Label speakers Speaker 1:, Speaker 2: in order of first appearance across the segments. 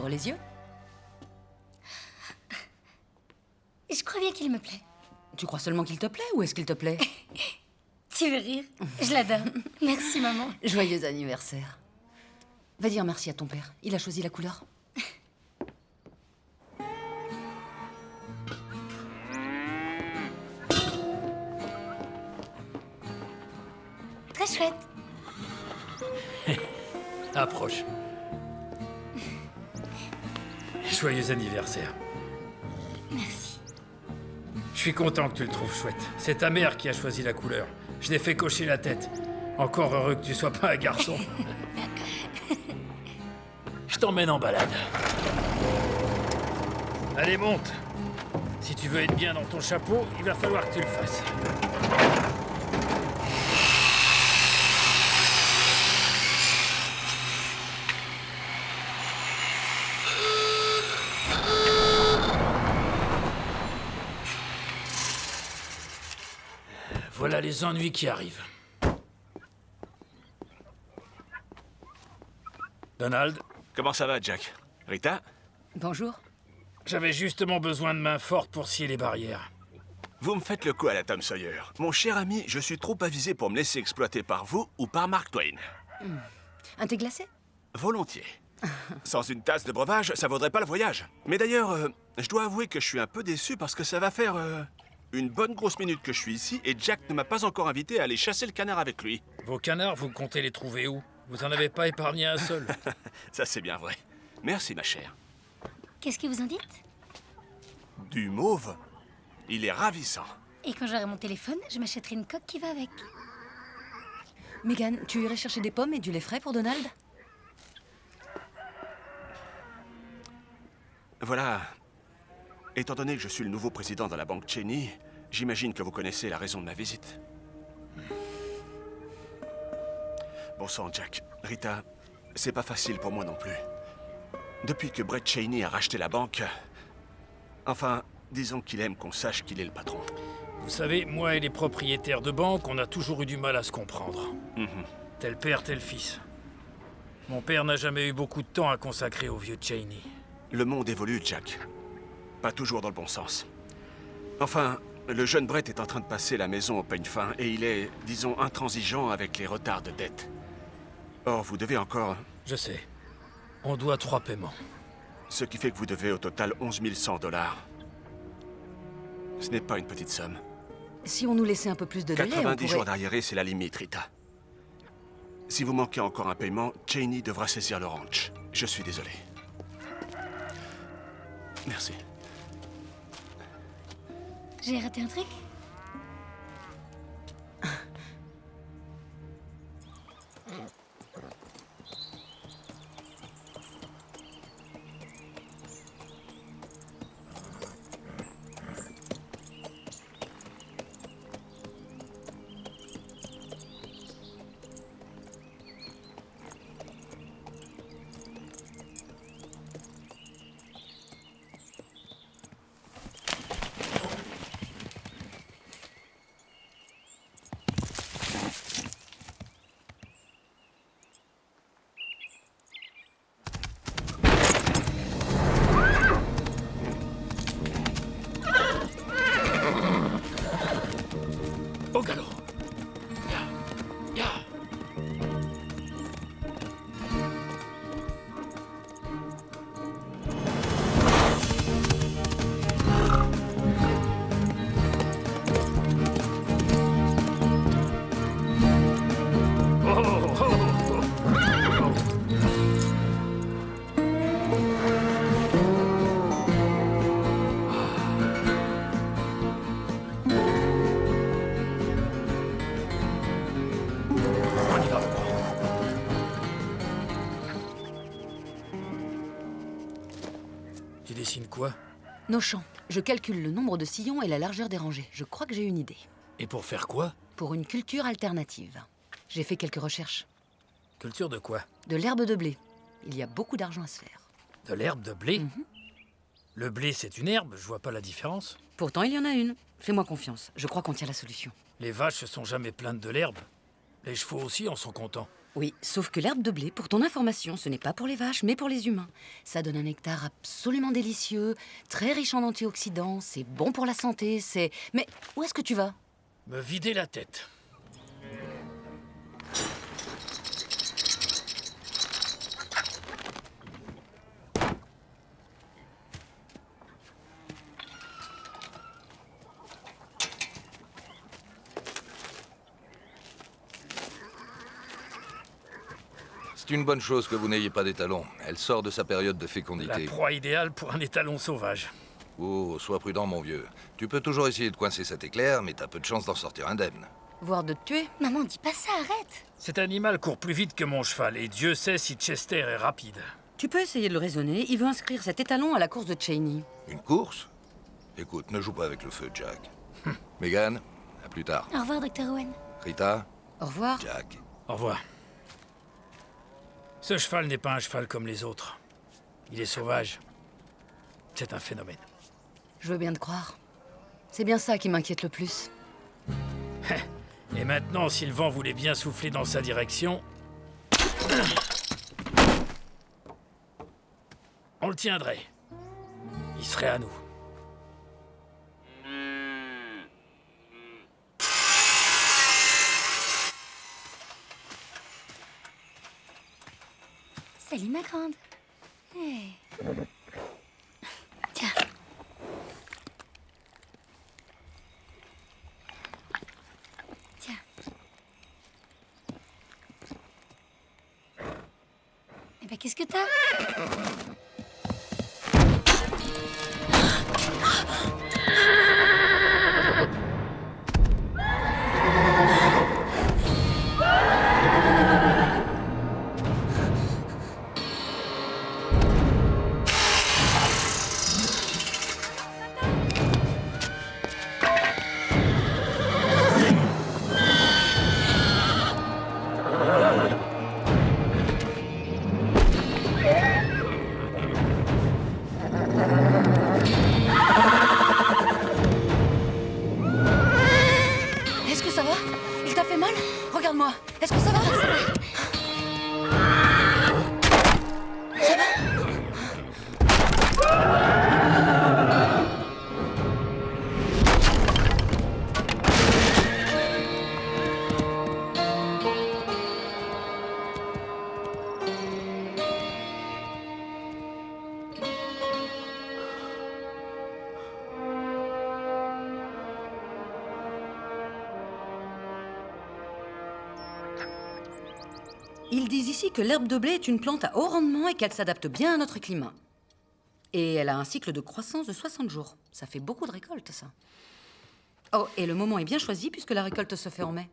Speaker 1: ouvre les yeux.
Speaker 2: Je crois bien qu'il me plaît.
Speaker 1: Tu crois seulement qu'il te plaît ou est-ce qu'il te plaît?
Speaker 2: Tu veux rire? Je l'adore. Merci, maman.
Speaker 1: Joyeux anniversaire. Va dire merci à ton père. Il a choisi la couleur.
Speaker 2: Très chouette.
Speaker 3: Approche. Joyeux anniversaire.
Speaker 2: Merci.
Speaker 3: Je suis content que tu le trouves chouette. C'est ta mère qui a choisi la couleur. Je l'ai fait cocher la tête. Encore heureux que tu sois pas un garçon. Je t'emmène en balade. Allez, monte. Si tu veux être bien dans ton chapeau, il va falloir que tu le fasses. Voilà les ennuis qui arrivent. Donald,
Speaker 4: Comment ça va, Jack? Rita?
Speaker 1: Bonjour.
Speaker 3: j'avais justement besoin de mains fortes pour scier les barrières.
Speaker 4: Vous me faites le coup à la Tom Sawyer. Mon cher ami, je suis trop avisé pour me laisser exploiter par vous ou par Mark Twain.
Speaker 1: Un thé glacé?
Speaker 4: Volontiers. Sans une tasse de breuvage, ça vaudrait pas le voyage. Mais d'ailleurs, je dois avouer que je suis un peu déçu parce que ça va faire une bonne grosse minute que je suis ici et Jack ne m'a pas encore invité à aller chasser le canard avec lui.
Speaker 3: Vos canards, vous comptez les trouver où? Vous en avez pas épargné un seul.
Speaker 4: Ça, c'est bien vrai. Merci, ma chère.
Speaker 2: Qu'est-ce que vous en dites?
Speaker 4: Du mauve? Il est ravissant.
Speaker 2: Et quand j'aurai mon téléphone, je m'achèterai une coque qui va avec.
Speaker 1: Megan, tu irais chercher des pommes et du lait frais pour Donald?
Speaker 4: Voilà. Étant donné que je suis le nouveau président de la banque Cheney, j'imagine que vous connaissez la raison de ma visite. Bon sang, Jack. Rita, c'est pas facile pour moi non plus. Depuis que Brett Cheney a racheté la banque... Enfin, disons qu'il aime qu'on sache qu'il est le patron.
Speaker 3: Vous savez, moi et les propriétaires de banque, on a toujours eu du mal à se comprendre. Tel père, tel fils. Mon père n'a jamais eu beaucoup de temps à consacrer au vieux Cheney.
Speaker 4: Le monde évolue, Jack. Pas toujours dans le bon sens. Enfin, le jeune Brett est en train de passer la maison au peigne fin et il est, disons, intransigeant avec les retards de dette. Or, vous devez encore...
Speaker 3: Je sais. On doit 3 paiements.
Speaker 4: Ce qui fait que vous devez au total 11 100 $. Ce n'est pas une petite somme.
Speaker 1: Si on nous laissait un peu plus de délai, on
Speaker 4: 90 jours
Speaker 1: pourrait...
Speaker 4: d'arriéré, c'est la limite, Rita. Si vous manquez encore un paiement, Cheney devra saisir le ranch. Je suis désolé. Merci.
Speaker 2: J'ai raté un truc?
Speaker 3: Au galop. Ya, ya. Oh, oh, oh, oh. On y va. Tu dessines quoi?
Speaker 1: Nos champs. Je calcule le nombre de sillons et la largeur des rangées. Je crois que j'ai une idée.
Speaker 3: Et pour faire quoi?
Speaker 1: Pour une culture alternative. J'ai fait quelques recherches.
Speaker 3: Culture de quoi?
Speaker 1: De l'herbe de blé. Il y a beaucoup d'argent à se faire.
Speaker 3: De l'herbe de blé? Le blé, c'est une herbe, je vois pas la différence.
Speaker 1: Pourtant, il y en a une. Fais-moi confiance. Je crois qu'on tient la solution.
Speaker 3: Les vaches se sont jamais plaintes de l'herbe. Les chevaux aussi en sont contents.
Speaker 1: Oui, sauf que l'herbe de blé, pour ton information, ce n'est pas pour les vaches, mais pour les humains. Ça donne un nectar absolument délicieux, très riche en antioxydants, c'est bon pour la santé, c'est... Mais où est-ce que tu vas?
Speaker 3: Me vider la tête.
Speaker 5: C'est une bonne chose que vous n'ayez pas d'étalon. Elle sort de sa période de
Speaker 3: La
Speaker 5: fécondité.
Speaker 3: proie idéale pour un étalon sauvage.
Speaker 5: Oh, sois prudent, mon vieux. Tu peux toujours essayer de coincer cet éclair, mais t'as peu de chance d'en sortir indemne.
Speaker 1: Voire de te tuer?
Speaker 2: Maman, dis pas ça, arrête.
Speaker 3: Cet animal court plus vite que mon cheval, et Dieu sait si Chester est rapide.
Speaker 1: Tu peux essayer de le raisonner, il veut inscrire cet étalon à la course de Cheney.
Speaker 5: Une course? Écoute, ne joue pas avec le feu, Jack. Megan, à plus tard.
Speaker 2: Au revoir, Dr. Owen.
Speaker 5: Rita,
Speaker 1: Au revoir.
Speaker 5: Jack.
Speaker 3: Au revoir. Ce cheval n'est pas un cheval comme les autres. Il est sauvage. C'est un phénomène.
Speaker 1: Je veux bien te croire. C'est bien ça qui m'inquiète le plus.
Speaker 3: Et maintenant, si le vent voulait bien souffler dans sa direction... on le tiendrait. Il serait à nous.
Speaker 2: Salut, ma grande. Hey. Tiens. Tiens. Eh ben, qu'est-ce que t'as?
Speaker 1: Est-ce que ça va? Il t'a fait mal? Regarde-moi. Est-ce que ça va? Ils disent ici que l'herbe de blé est une plante à haut rendement et qu'elle s'adapte bien à notre climat. Et elle a un cycle de croissance de 60 jours. Ça fait beaucoup de récoltes, ça. Oh, et le moment est bien choisi puisque la récolte se fait en mai.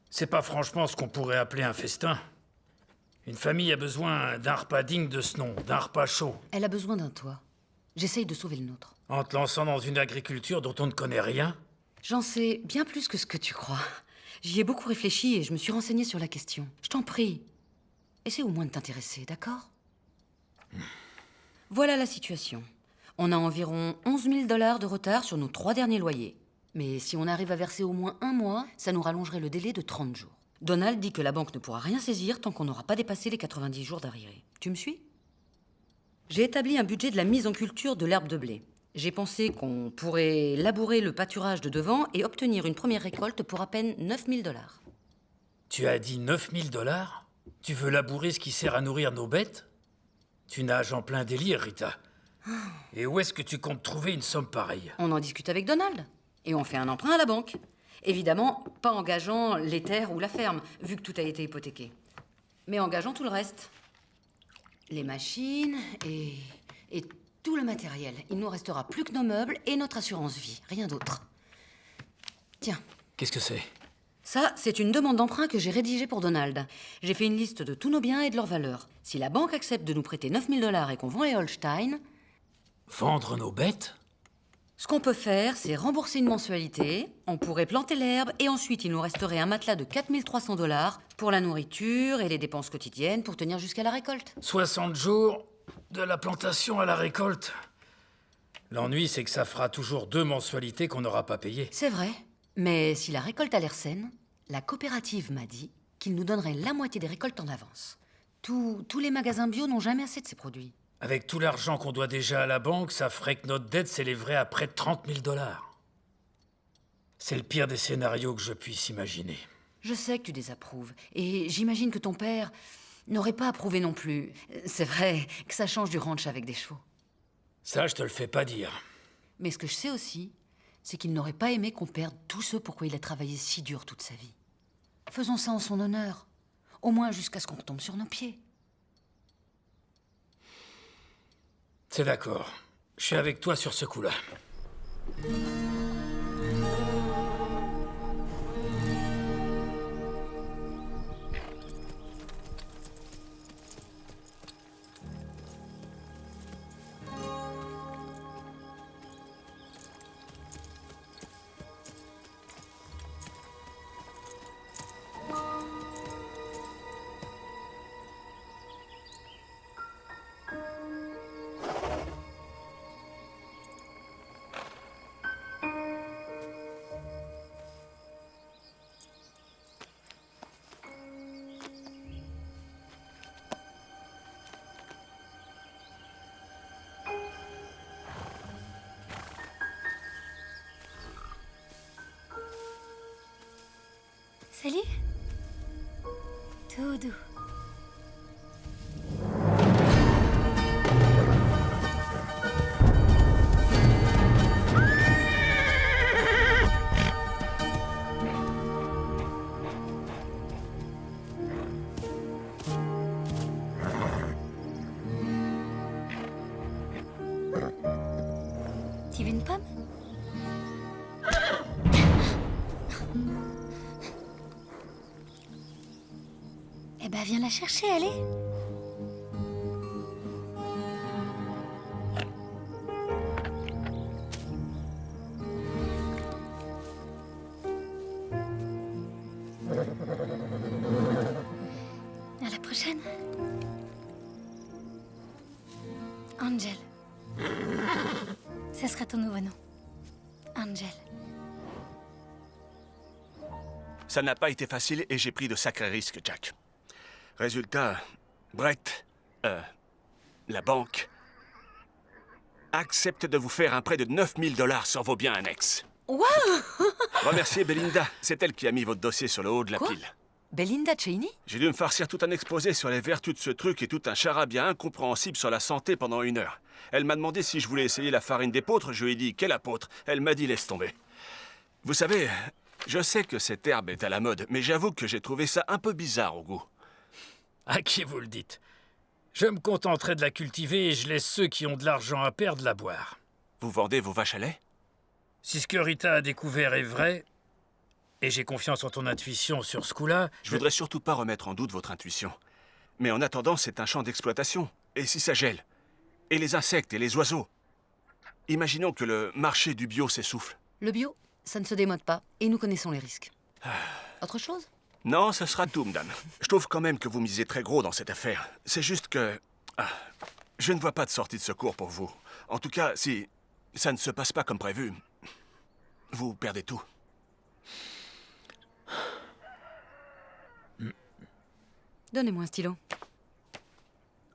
Speaker 3: C'est pas franchement ce qu'on pourrait appeler un festin. Une famille a besoin d'un repas digne de ce nom, d'un repas chaud.
Speaker 1: Elle a besoin d'un toit. J'essaye de sauver le nôtre.
Speaker 3: En te lançant dans une agriculture dont on ne connaît rien.
Speaker 1: J'en sais bien plus que ce que tu crois. J'y ai beaucoup réfléchi et je me suis renseignée sur la question. Je t'en prie, essaie au moins de t'intéresser, d'accord? Voilà la situation. On a environ 11 000 $ de retard sur nos 3 derniers loyers. Mais si on arrive à verser au moins 1 mois, ça nous rallongerait le délai de 30 jours. Donald dit que la banque ne pourra rien saisir tant qu'on n'aura pas dépassé les 90 jours d'arriéré. Tu me suis? J'ai établi un budget de la mise en culture de l'herbe de blé. J'ai pensé qu'on pourrait labourer le pâturage de devant et obtenir une première récolte pour à peine 9 000 $.
Speaker 3: Tu as dit 9 000 $? Tu veux labourer ce qui sert à nourrir nos bêtes? Tu nages en plein délire, Rita. Et où est-ce que tu comptes trouver une somme pareille?
Speaker 1: On en discute avec Donald. Et on fait un emprunt à la banque. Évidemment, pas engageant les terres ou la ferme, vu que tout a été hypothéqué. Mais engageant tout le reste. Les machines et tout le matériel. Il nous restera plus que nos meubles et notre assurance vie. Rien d'autre. Tiens.
Speaker 3: Qu'est-ce que c'est?
Speaker 1: Ça, c'est une demande d'emprunt que j'ai rédigée pour Donald. J'ai fait une liste de tous nos biens et de leurs valeurs. Si la banque accepte de nous prêter 9 000 $ et qu'on vend les Holstein...
Speaker 3: Vendre nos bêtes?
Speaker 1: Ce qu'on peut faire, c'est rembourser une mensualité, on pourrait planter l'herbe et ensuite il nous resterait un matelas de 4 300 $ pour la nourriture et les dépenses quotidiennes pour tenir jusqu'à la récolte.
Speaker 3: 60 jours de la plantation à la récolte. L'ennui, c'est que ça fera toujours 2 mensualités qu'on n'aura pas payées.
Speaker 1: C'est vrai. Mais si la récolte a l'air saine, la coopérative m'a dit qu'ils nous donneraient la moitié des récoltes en avance. Tous les magasins bio n'ont jamais assez de ces produits.
Speaker 3: Avec tout l'argent qu'on doit déjà à la banque, ça ferait que notre dette s'élèverait à près de 30 000 $. C'est le pire des scénarios que je puisse imaginer.
Speaker 1: Je sais que tu désapprouves, et j'imagine que ton père n'aurait pas approuvé non plus. C'est vrai que ça change du ranch avec des chevaux.
Speaker 3: Ça, je te le fais pas dire.
Speaker 1: Mais ce que je sais aussi, c'est qu'il n'aurait pas aimé qu'on perde tout ce pour quoi il a travaillé si dur toute sa vie. Faisons ça en son honneur, au moins jusqu'à ce qu'on retombe sur nos pieds.
Speaker 3: C'est d'accord. Je suis avec toi sur ce coup-là.
Speaker 2: Salut. Tout doux. Tu veux une pomme? Eh ben, viens la chercher, allez. À la prochaine. Angel. Ce sera ton nouveau nom. Angel.
Speaker 4: Ça n'a pas été facile et j'ai pris de sacrés risques, Jack. Résultat, Brett, la banque, accepte de vous faire un prêt de 9 000 $ sur vos biens annexes.
Speaker 1: Waouh!
Speaker 4: Remerciez Belinda, c'est elle qui a mis votre dossier sur le haut de la
Speaker 1: Quoi?
Speaker 4: pile.
Speaker 1: Belinda Cheney?
Speaker 4: J'ai dû me farcir tout un exposé sur les vertus de ce truc et tout un charabia incompréhensible sur la santé pendant 1 heure. Elle m'a demandé si je voulais essayer la farine d'épeautre, je lui ai dit « Quelle apôtre ?» Elle m'a dit « Laisse tomber ». Vous savez, je sais que cette herbe est à la mode, mais j'avoue que j'ai trouvé ça un peu bizarre au goût.
Speaker 3: À qui vous le dites? Je me contenterai de la cultiver et je laisse ceux qui ont de l'argent à perdre la boire.
Speaker 4: Vous vendez vos vaches à lait?
Speaker 3: Si ce que Rita a découvert est vrai, et j'ai confiance en ton intuition sur ce coup-là,
Speaker 4: Je voudrais surtout pas remettre en doute votre intuition. Mais en attendant, c'est un champ d'exploitation. Et si ça gèle? Et les insectes et les oiseaux? Imaginons que le marché du bio s'essouffle.
Speaker 1: Le bio, ça ne se démode pas, et nous connaissons les risques. Autre chose?
Speaker 4: Non, ce sera tout, madame. Je trouve quand même que vous misez très gros dans cette affaire. C'est juste que... je ne vois pas de sortie de secours pour vous. En tout cas, si ça ne se passe pas comme prévu, vous perdez tout.
Speaker 1: Donnez-moi un stylo.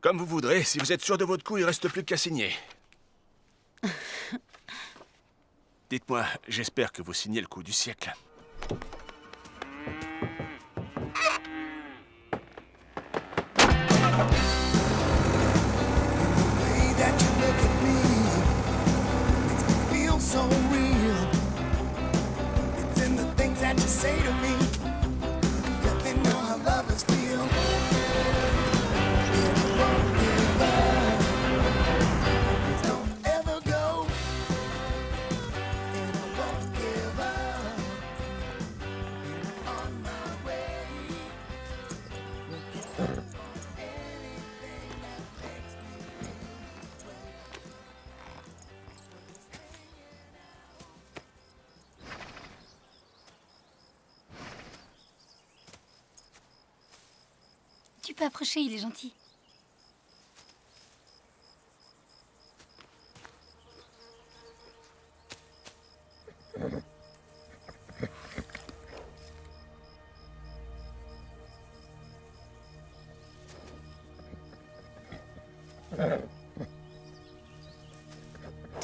Speaker 4: Comme vous voudrez, si vous êtes sûr de votre coup, il reste plus qu'à signer. Dites-moi, j'espère que vous signez le coup du siècle.
Speaker 6: way that you look at me makes me feel so real. It's in the things that you say to me. Let me know how lovers feel. And I won't give up. Please don't ever go. And I won't give up. And I'm on my way. Anything that makes me feel this way.
Speaker 2: Tu peux approcher, il est gentil.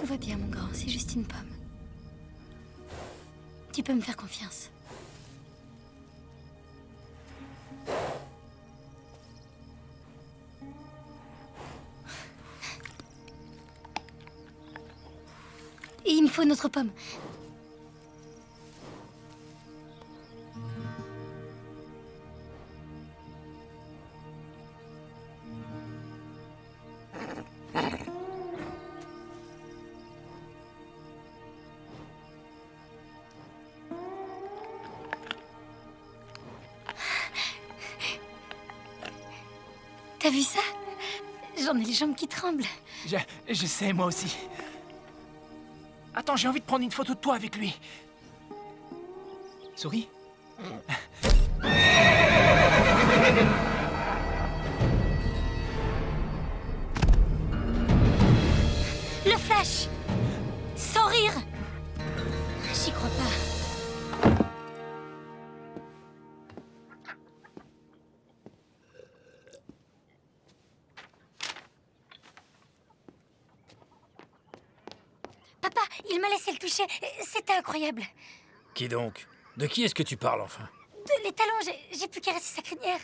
Speaker 2: Tout va bien, mon grand, c'est juste une pomme. Tu peux me faire confiance. Et il me faut une autre pomme. T'as vu ça? J'en ai les jambes qui tremblent.
Speaker 7: Je sais, moi aussi. Attends, j'ai envie de prendre une photo de toi avec lui. Souris.
Speaker 2: Le flash! Sans rire! J'y crois pas. Papa, il m'a laissé le toucher. C'était incroyable.
Speaker 3: Qui donc? De qui est-ce que tu parles, enfin?
Speaker 2: Les talons, j'ai pu caresser sa crinière.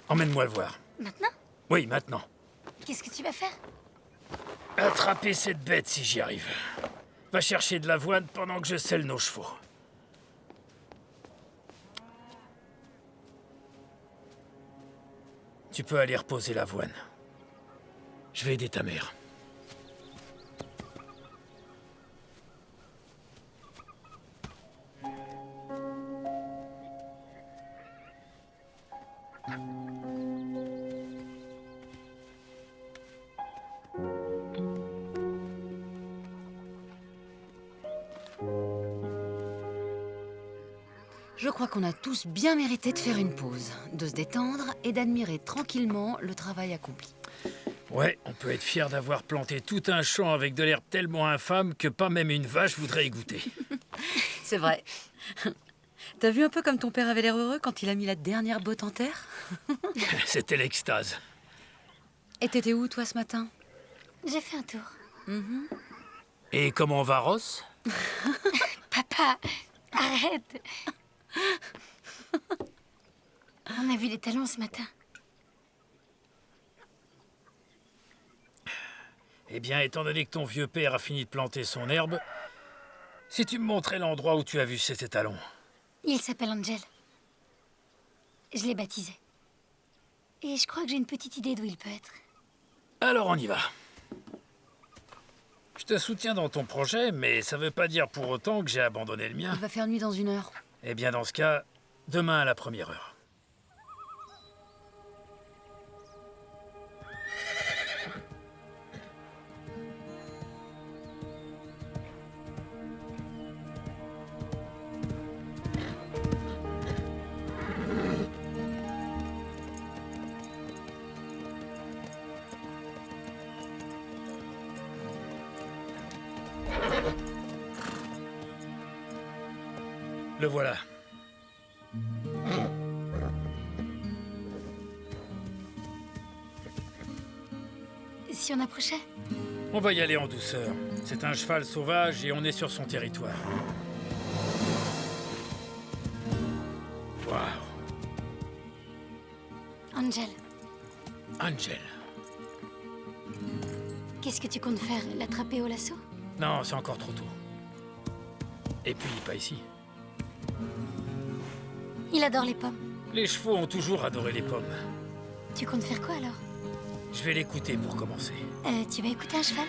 Speaker 3: Emmène-moi le voir.
Speaker 2: Maintenant?
Speaker 3: Oui, maintenant.
Speaker 2: Qu'est-ce que tu vas faire?
Speaker 3: Attraper cette bête si j'y arrive. Va chercher de l'avoine pendant que je selle nos chevaux. Tu peux aller reposer l'avoine. Je vais aider ta mère.
Speaker 1: Je crois qu'on a tous bien mérité de faire une pause, de se détendre et d'admirer tranquillement le travail accompli.
Speaker 3: Ouais, on peut être fier d'avoir planté tout un champ avec de l'herbe tellement infâme que pas même une vache voudrait y goûter.
Speaker 1: C'est vrai. T'as vu un peu comme ton père avait l'air heureux quand il a mis la dernière botte en terre?
Speaker 3: C'était l'extase.
Speaker 1: Et t'étais où, toi, ce matin?
Speaker 2: J'ai fait un tour.
Speaker 3: Et comment va Ross?
Speaker 2: Papa, arrête. On a vu les talons ce matin.
Speaker 3: Eh bien, étant donné que ton vieux père a fini de planter son herbe, si tu me montrais l'endroit où tu as vu ces talons.
Speaker 2: Il s'appelle Angel. Je l'ai baptisé. Et je crois que j'ai une petite idée d'où il peut être.
Speaker 3: Alors on y va. Je te soutiens dans ton projet, mais ça veut pas dire pour autant que j'ai abandonné le mien.
Speaker 1: Il va faire nuit dans 1 heure.
Speaker 3: Eh bien, dans ce cas, demain à la première heure. Le voilà.
Speaker 2: Si on approchait?
Speaker 3: On va y aller en douceur. C'est un cheval sauvage et on est sur son territoire. Waouh.
Speaker 2: Angel,
Speaker 3: Angel.
Speaker 2: qu'est-ce que tu comptes faire? L'attraper au lasso?
Speaker 3: Non, c'est encore trop tôt. Et puis, pas ici.
Speaker 2: Il adore les pommes.
Speaker 3: Les chevaux ont toujours adoré les pommes.
Speaker 2: Tu comptes faire quoi alors?
Speaker 3: Je vais l'écouter pour commencer.
Speaker 2: Tu vas écouter un cheval?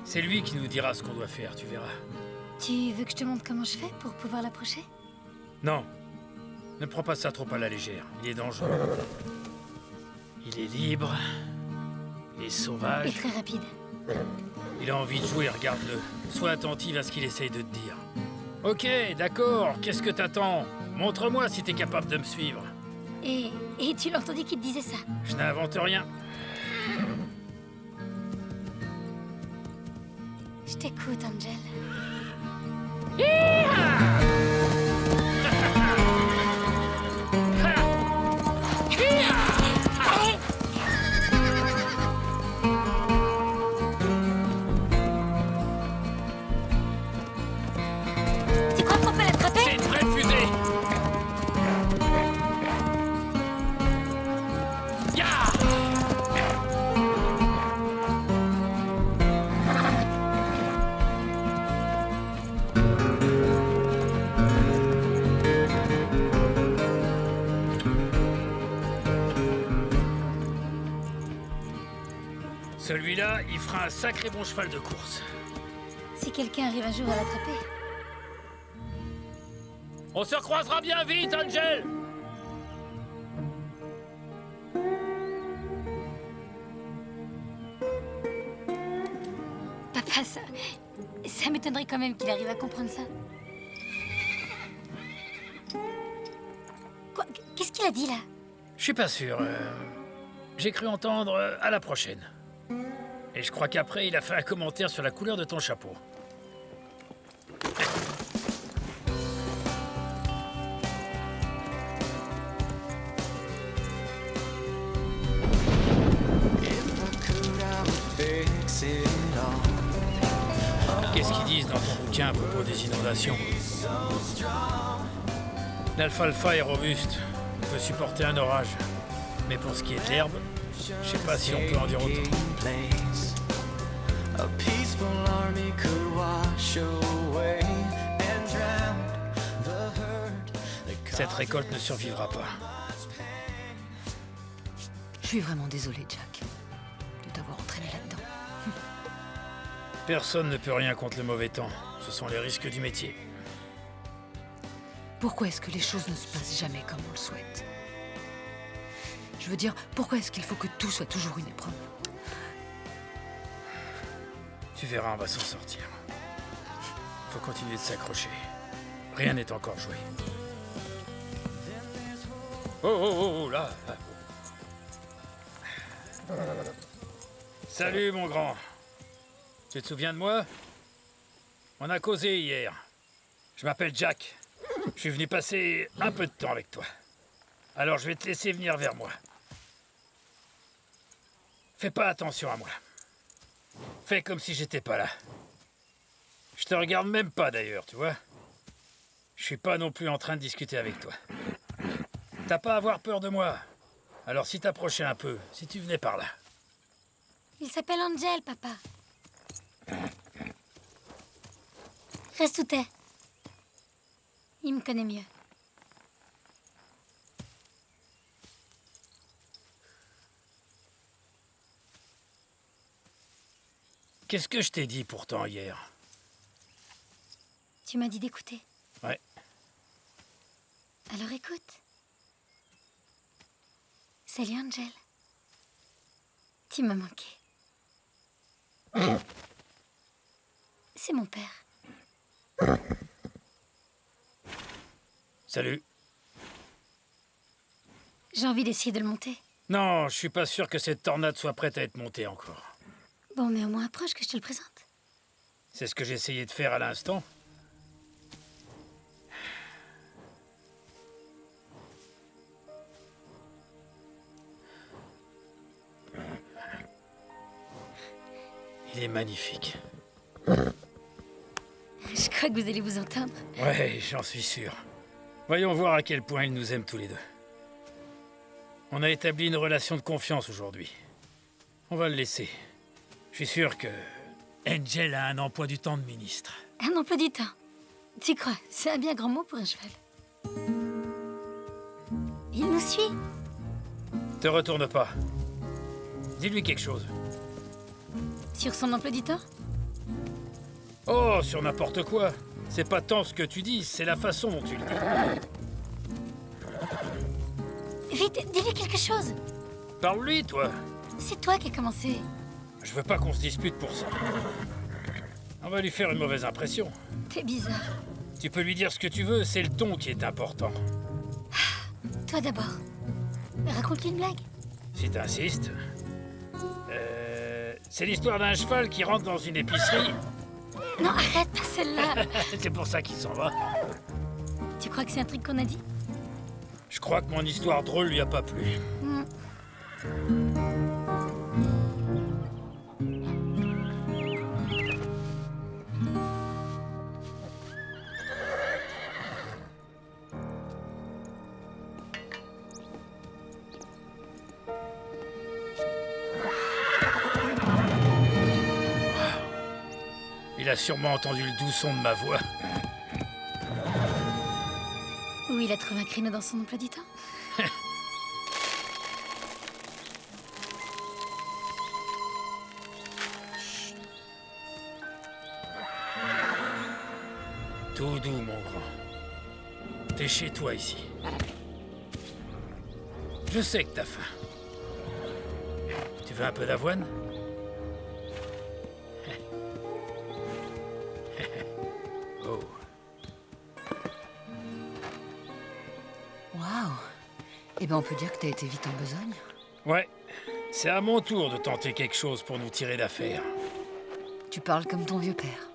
Speaker 3: C'est lui qui nous dira ce qu'on doit faire, tu verras.
Speaker 2: Tu veux que je te montre comment je fais pour pouvoir l'approcher?
Speaker 3: Non. Ne prends pas ça trop à la légère. Il est dangereux. Il est libre. Il est
Speaker 2: Et
Speaker 3: sauvage.
Speaker 2: très rapide.
Speaker 3: Il a envie de jouer, regarde-le. Sois attentive à ce qu'il essaye de te dire. Ok, d'accord. Qu'est-ce que t'attends? Montre-moi si t'es capable de me suivre.
Speaker 2: Et tu l'as entendu qu'il te disait ça?
Speaker 3: Je n'invente rien.
Speaker 2: Je t'écoute, Angel. Allez!
Speaker 3: Celui-là, il fera un sacré bon cheval de course.
Speaker 2: Si quelqu'un arrive un jour à l'attraper.
Speaker 3: On se recroisera bien vite, Angel!
Speaker 2: Papa, ça m'étonnerait quand même qu'il arrive à comprendre ça. Quoi? Qu'est-ce qu'il a dit là?
Speaker 3: Je suis pas sûr. J'ai cru entendre à la prochaine. Et je crois qu'après, il a fait un commentaire sur la couleur de ton chapeau. Qu'est-ce qu'ils disent dans ton bouquin à propos des inondations? L'alfalfa est robuste. Il peut supporter un orage. Mais pour ce qui est de l'herbe, je sais pas si on peut en dire autant.
Speaker 6: A peaceful army could wash away and drown the hurt.
Speaker 3: Cette récolte ne survivra pas.
Speaker 1: Je suis vraiment désolée, Jack, de t'avoir entraîné là-dedans.
Speaker 3: Personne ne peut rien contre le mauvais temps. Ce sont les risques du métier.
Speaker 1: Pourquoi est-ce que les choses ne se passent jamais comme on le souhaite? Je veux dire, pourquoi est-ce qu'il faut que tout soit toujours une épreuve?
Speaker 3: Tu verras, on va s'en sortir. Faut continuer de s'accrocher. Rien n'est encore joué. Oh, là. Salut, mon grand. Tu te souviens de moi? On a causé hier. Je m'appelle Jack. Je suis venu passer un peu de temps avec toi. Alors je vais te laisser venir vers moi. Fais pas attention à moi. Fais comme si j'étais pas là. Je te regarde même pas d'ailleurs, tu vois. Je suis pas non plus en train de discuter avec toi. T'as pas à avoir peur de moi. Alors si t'approchais un peu, si tu venais par là.
Speaker 2: Il s'appelle Angel, papa. Reste où t'es. Il me connaît mieux.
Speaker 3: Qu'est-ce que je t'ai dit pourtant hier?
Speaker 2: Tu m'as dit d'écouter.
Speaker 3: Ouais.
Speaker 2: Alors écoute. Salut Angel. Tu m'as manqué. C'est mon père.
Speaker 3: Salut.
Speaker 2: J'ai envie d'essayer de le monter.
Speaker 3: Non, je suis pas sûr que cette tornade soit prête à être montée encore.
Speaker 2: Bon, mais au moins approche que je te le présente.
Speaker 3: C'est ce que j'ai essayé de faire à l'instant. Il est magnifique.
Speaker 2: Je crois que vous allez vous entendre.
Speaker 3: Ouais, j'en suis sûr. Voyons voir à quel point il nous aime tous les deux. On a établi une relation de confiance aujourd'hui. On va le laisser. Je suis sûr que Angel a un emploi du temps de ministre.
Speaker 2: Un emploi du temps. Tu crois? C'est un bien grand mot pour un cheval. Il nous suit.
Speaker 3: Te retourne pas. Dis-lui quelque chose.
Speaker 2: Sur son emploi du temps?
Speaker 3: Oh, sur n'importe quoi. C'est pas tant ce que tu dis, c'est la façon dont tu le dis.
Speaker 2: Vite, dis-lui quelque chose.
Speaker 3: Parle-lui, toi.
Speaker 2: C'est toi qui as commencé.
Speaker 3: Je veux pas qu'on se dispute pour ça. On va lui faire une mauvaise impression.
Speaker 2: T'es bizarre.
Speaker 3: Tu peux lui dire ce que tu veux, c'est le ton qui est important.
Speaker 2: Toi d'abord. Raconte-lui une blague.
Speaker 3: Si t'insistes. C'est l'histoire d'un cheval qui rentre dans une épicerie.
Speaker 2: Non, arrête, pas celle-là.
Speaker 3: C'est pour ça qu'il s'en va.
Speaker 2: Tu crois que c'est un truc qu'on a dit?
Speaker 3: Je crois que mon histoire drôle lui a pas plu. Il a sûrement entendu le doux son de ma voix.
Speaker 2: Ou il a trouvé un créneau dans son emploi du temps.
Speaker 3: Tout doux, mon grand. T'es chez toi ici. Je sais que t'as faim. Tu veux un peu d'avoine? Oh.
Speaker 1: Waouh. Eh ben, on peut dire que t'as été vite en besogne.
Speaker 3: Ouais, c'est à mon tour de tenter quelque chose pour nous tirer d'affaire.
Speaker 1: Tu parles comme ton vieux père.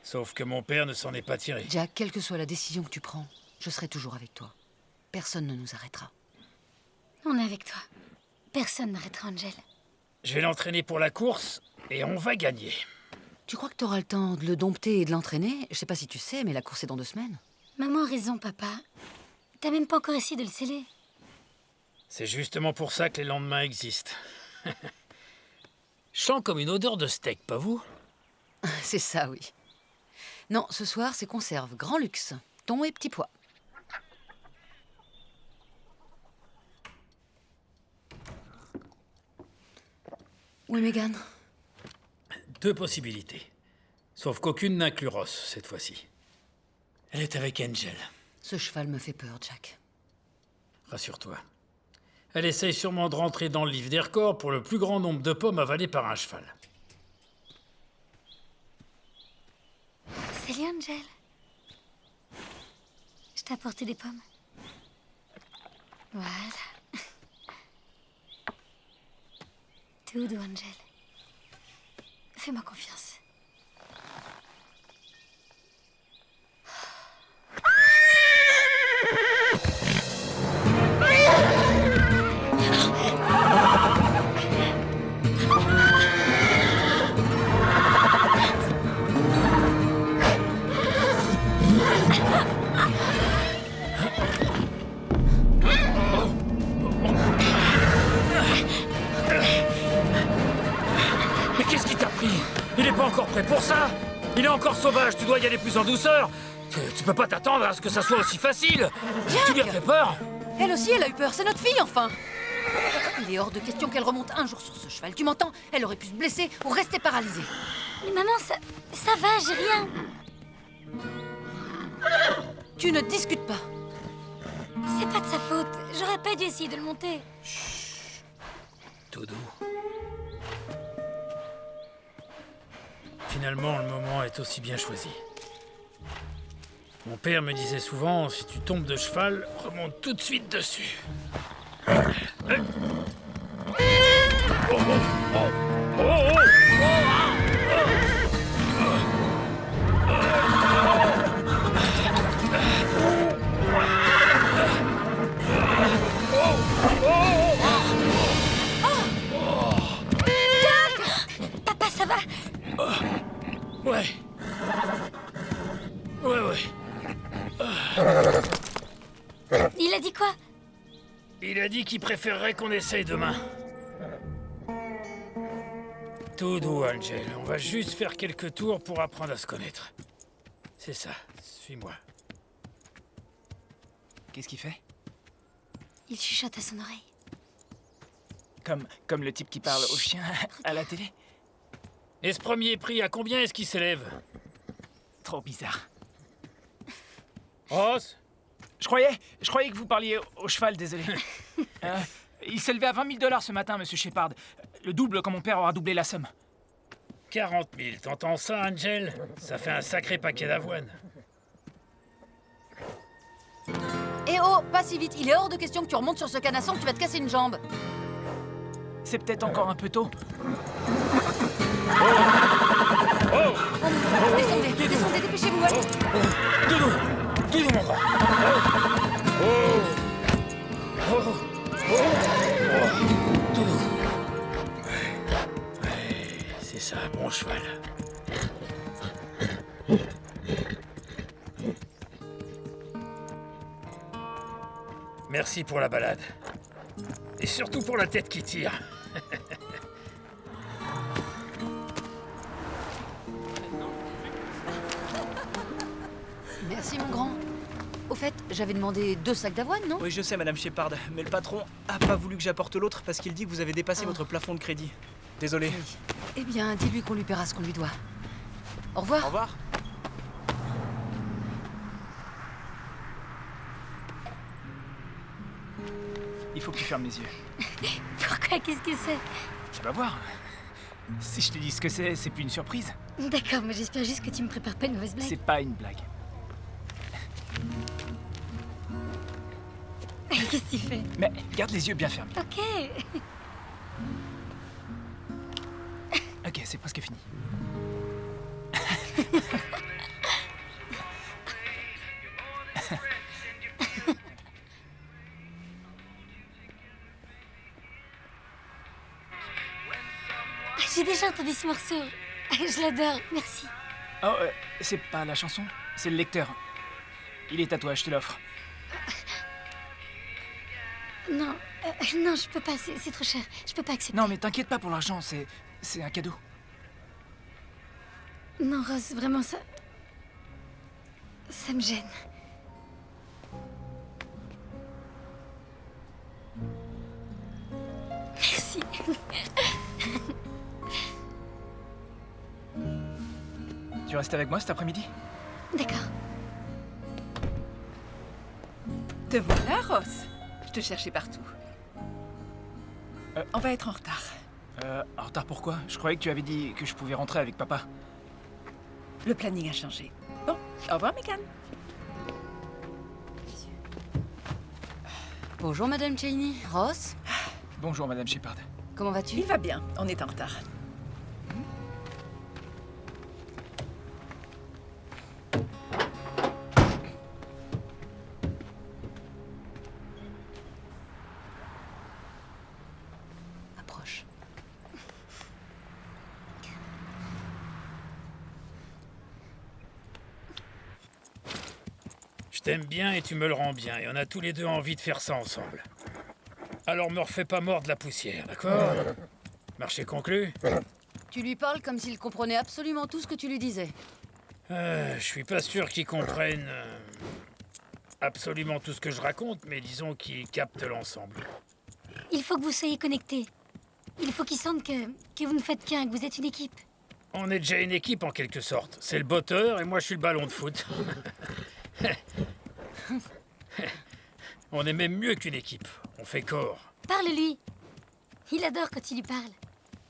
Speaker 3: Sauf que mon père ne s'en est pas tiré.
Speaker 1: Jack, quelle que soit la décision que tu prends, je serai toujours avec toi. Personne ne nous arrêtera.
Speaker 2: On est avec toi. Personne n'arrêtera Angel.
Speaker 3: Je vais l'entraîner pour la course et on va gagner.
Speaker 1: Tu crois que t'auras le temps de le dompter et de l'entraîner? Je sais pas si tu sais, mais la course est dans 2 semaines.
Speaker 2: Maman a raison, papa. T'as même pas encore essayé de le sceller.
Speaker 3: C'est justement pour ça que les lendemains existent. Je sens comme une odeur de steak, pas vous?
Speaker 1: C'est ça, oui. Non, ce soir, c'est conserve, grand luxe, thon et petits pois. Où est Megan?
Speaker 3: 2 possibilités. Sauf qu'aucune n'inclut Ross, cette fois-ci. Elle est avec Angel.
Speaker 1: Ce cheval me fait peur, Jack.
Speaker 3: Rassure-toi. Elle essaye sûrement de rentrer dans le livre des records pour le plus grand nombre de pommes avalées par un cheval.
Speaker 2: Salut, Angel. Je t'ai apporté des pommes. Voilà. Tout doux, Angel. Fais-moi confiance.
Speaker 3: Mais qu'est-ce qui t'a pris? Il est pas encore prêt pour ça. Il est encore sauvage, tu dois y aller plus en douceur. Tu peux pas t'attendre à ce que ça soit aussi facile. Tu lui as fait peur?
Speaker 1: Elle aussi, elle a eu peur, c'est notre fille, enfin. Il est hors de question qu'elle remonte un jour sur ce cheval, tu m'entends? Elle aurait pu se blesser ou rester paralysée.
Speaker 2: Mais maman, ça va, j'ai rien.
Speaker 1: Tu ne discutes pas.
Speaker 2: C'est pas de sa faute. J'aurais pas dû essayer de le monter.
Speaker 3: Tout doux. Finalement, le moment est aussi bien choisi. Mon père me disait souvent, si tu tombes de cheval, remonte tout de suite dessus.
Speaker 2: Papa, ça va?
Speaker 3: Ouais. Ouais.
Speaker 2: Il a dit quoi?
Speaker 3: Il a dit qu'il préférerait qu'on essaye demain. Tout doux, Angel. On va juste faire quelques tours pour apprendre à se connaître. C'est ça. Suis-moi.
Speaker 7: Qu'est-ce qu'il fait?
Speaker 2: Il chuchote à son oreille.
Speaker 7: Comme le type qui parle au chien à la télé?
Speaker 3: Et ce premier prix, à combien est-ce qu'il s'élève?
Speaker 7: Trop bizarre.
Speaker 3: Ross?
Speaker 7: Je croyais que vous parliez au cheval, désolé. Il s'est levé à 20 000 $ ce matin, monsieur Shepard. Le double quand mon père aura doublé la somme.
Speaker 3: 40 000, t'entends ça, Angel? Ça fait un sacré paquet d'avoine.
Speaker 1: Eh oh, pas si vite, il est hors de question que tu remontes sur ce canasson, tu vas te casser une jambe.
Speaker 7: C'est peut-être encore un peu tôt.
Speaker 1: Descendez, dépêchez-vous.
Speaker 3: Tout doux, mon grand. Tout doux. Ouais, c'est ça, bon cheval. Merci pour la balade. Et surtout pour la tête qui tire.
Speaker 1: Merci, mon grand. Au fait, j'avais demandé 2 sacs d'avoine, non?
Speaker 8: Oui, je sais, Madame Shepard, mais le patron a pas voulu que j'apporte l'autre parce qu'il dit que vous avez dépassé votre plafond de crédit. Désolé.
Speaker 1: Oui. Eh bien, dis-lui qu'on lui paiera ce qu'on lui doit. Au revoir.
Speaker 8: Au revoir.
Speaker 7: Il faut que tu fermes les yeux.
Speaker 2: Pourquoi? Qu'est-ce que c'est?
Speaker 7: Tu vas voir. Si je te dis ce que c'est plus une surprise.
Speaker 2: D'accord, mais j'espère juste que tu me prépares pas une mauvaise blague.
Speaker 7: C'est pas une blague.
Speaker 2: Qu'est-ce que tu fais?
Speaker 7: Mais garde les yeux bien fermés.
Speaker 2: Ok.
Speaker 7: Ok, c'est presque fini.
Speaker 2: J'ai déjà entendu ce morceau. Je l'adore, merci.
Speaker 7: Oh, c'est pas la chanson, c'est le lecteur. Il est à toi, je te l'offre.
Speaker 2: Non, non, je peux pas, c'est trop cher. Je peux pas accepter.
Speaker 7: Non, mais t'inquiète pas pour l'argent, c'est un cadeau.
Speaker 2: Non, Rose, vraiment, ça me gêne. Merci.
Speaker 7: Tu restes avec moi cet après-midi?
Speaker 2: D'accord.
Speaker 9: Te voilà, Ross. Je te cherchais partout. On va être en retard.
Speaker 7: En retard pourquoi? Je croyais que tu avais dit que je pouvais rentrer avec papa.
Speaker 9: Le planning a changé. Bon, au revoir, Megan.
Speaker 1: Bonjour, Madame Cheney. Ross,
Speaker 7: Bonjour, Madame Shepard.
Speaker 1: comment vas-tu?
Speaker 9: Il va bien, on est en retard.
Speaker 1: Approche.
Speaker 3: Je t'aime bien et tu me le rends bien, et on a tous les deux envie de faire ça ensemble. Alors me refais pas mordre la poussière, d'accord? Marché conclu?
Speaker 1: Tu lui parles comme s'il comprenait absolument tout ce que tu lui disais.
Speaker 3: Je suis pas sûr qu'il comprenne absolument tout ce que je raconte, mais disons qu'il capte l'ensemble.
Speaker 2: Il faut que vous soyez connectés. Il faut qu'ils sentent que vous ne faites qu'un, que vous êtes une équipe.
Speaker 3: On est déjà une équipe en quelque sorte. C'est le botteur et moi je suis le ballon de foot. On est même mieux qu'une équipe. On fait corps.
Speaker 2: Parle-lui. Il adore quand tu lui parles.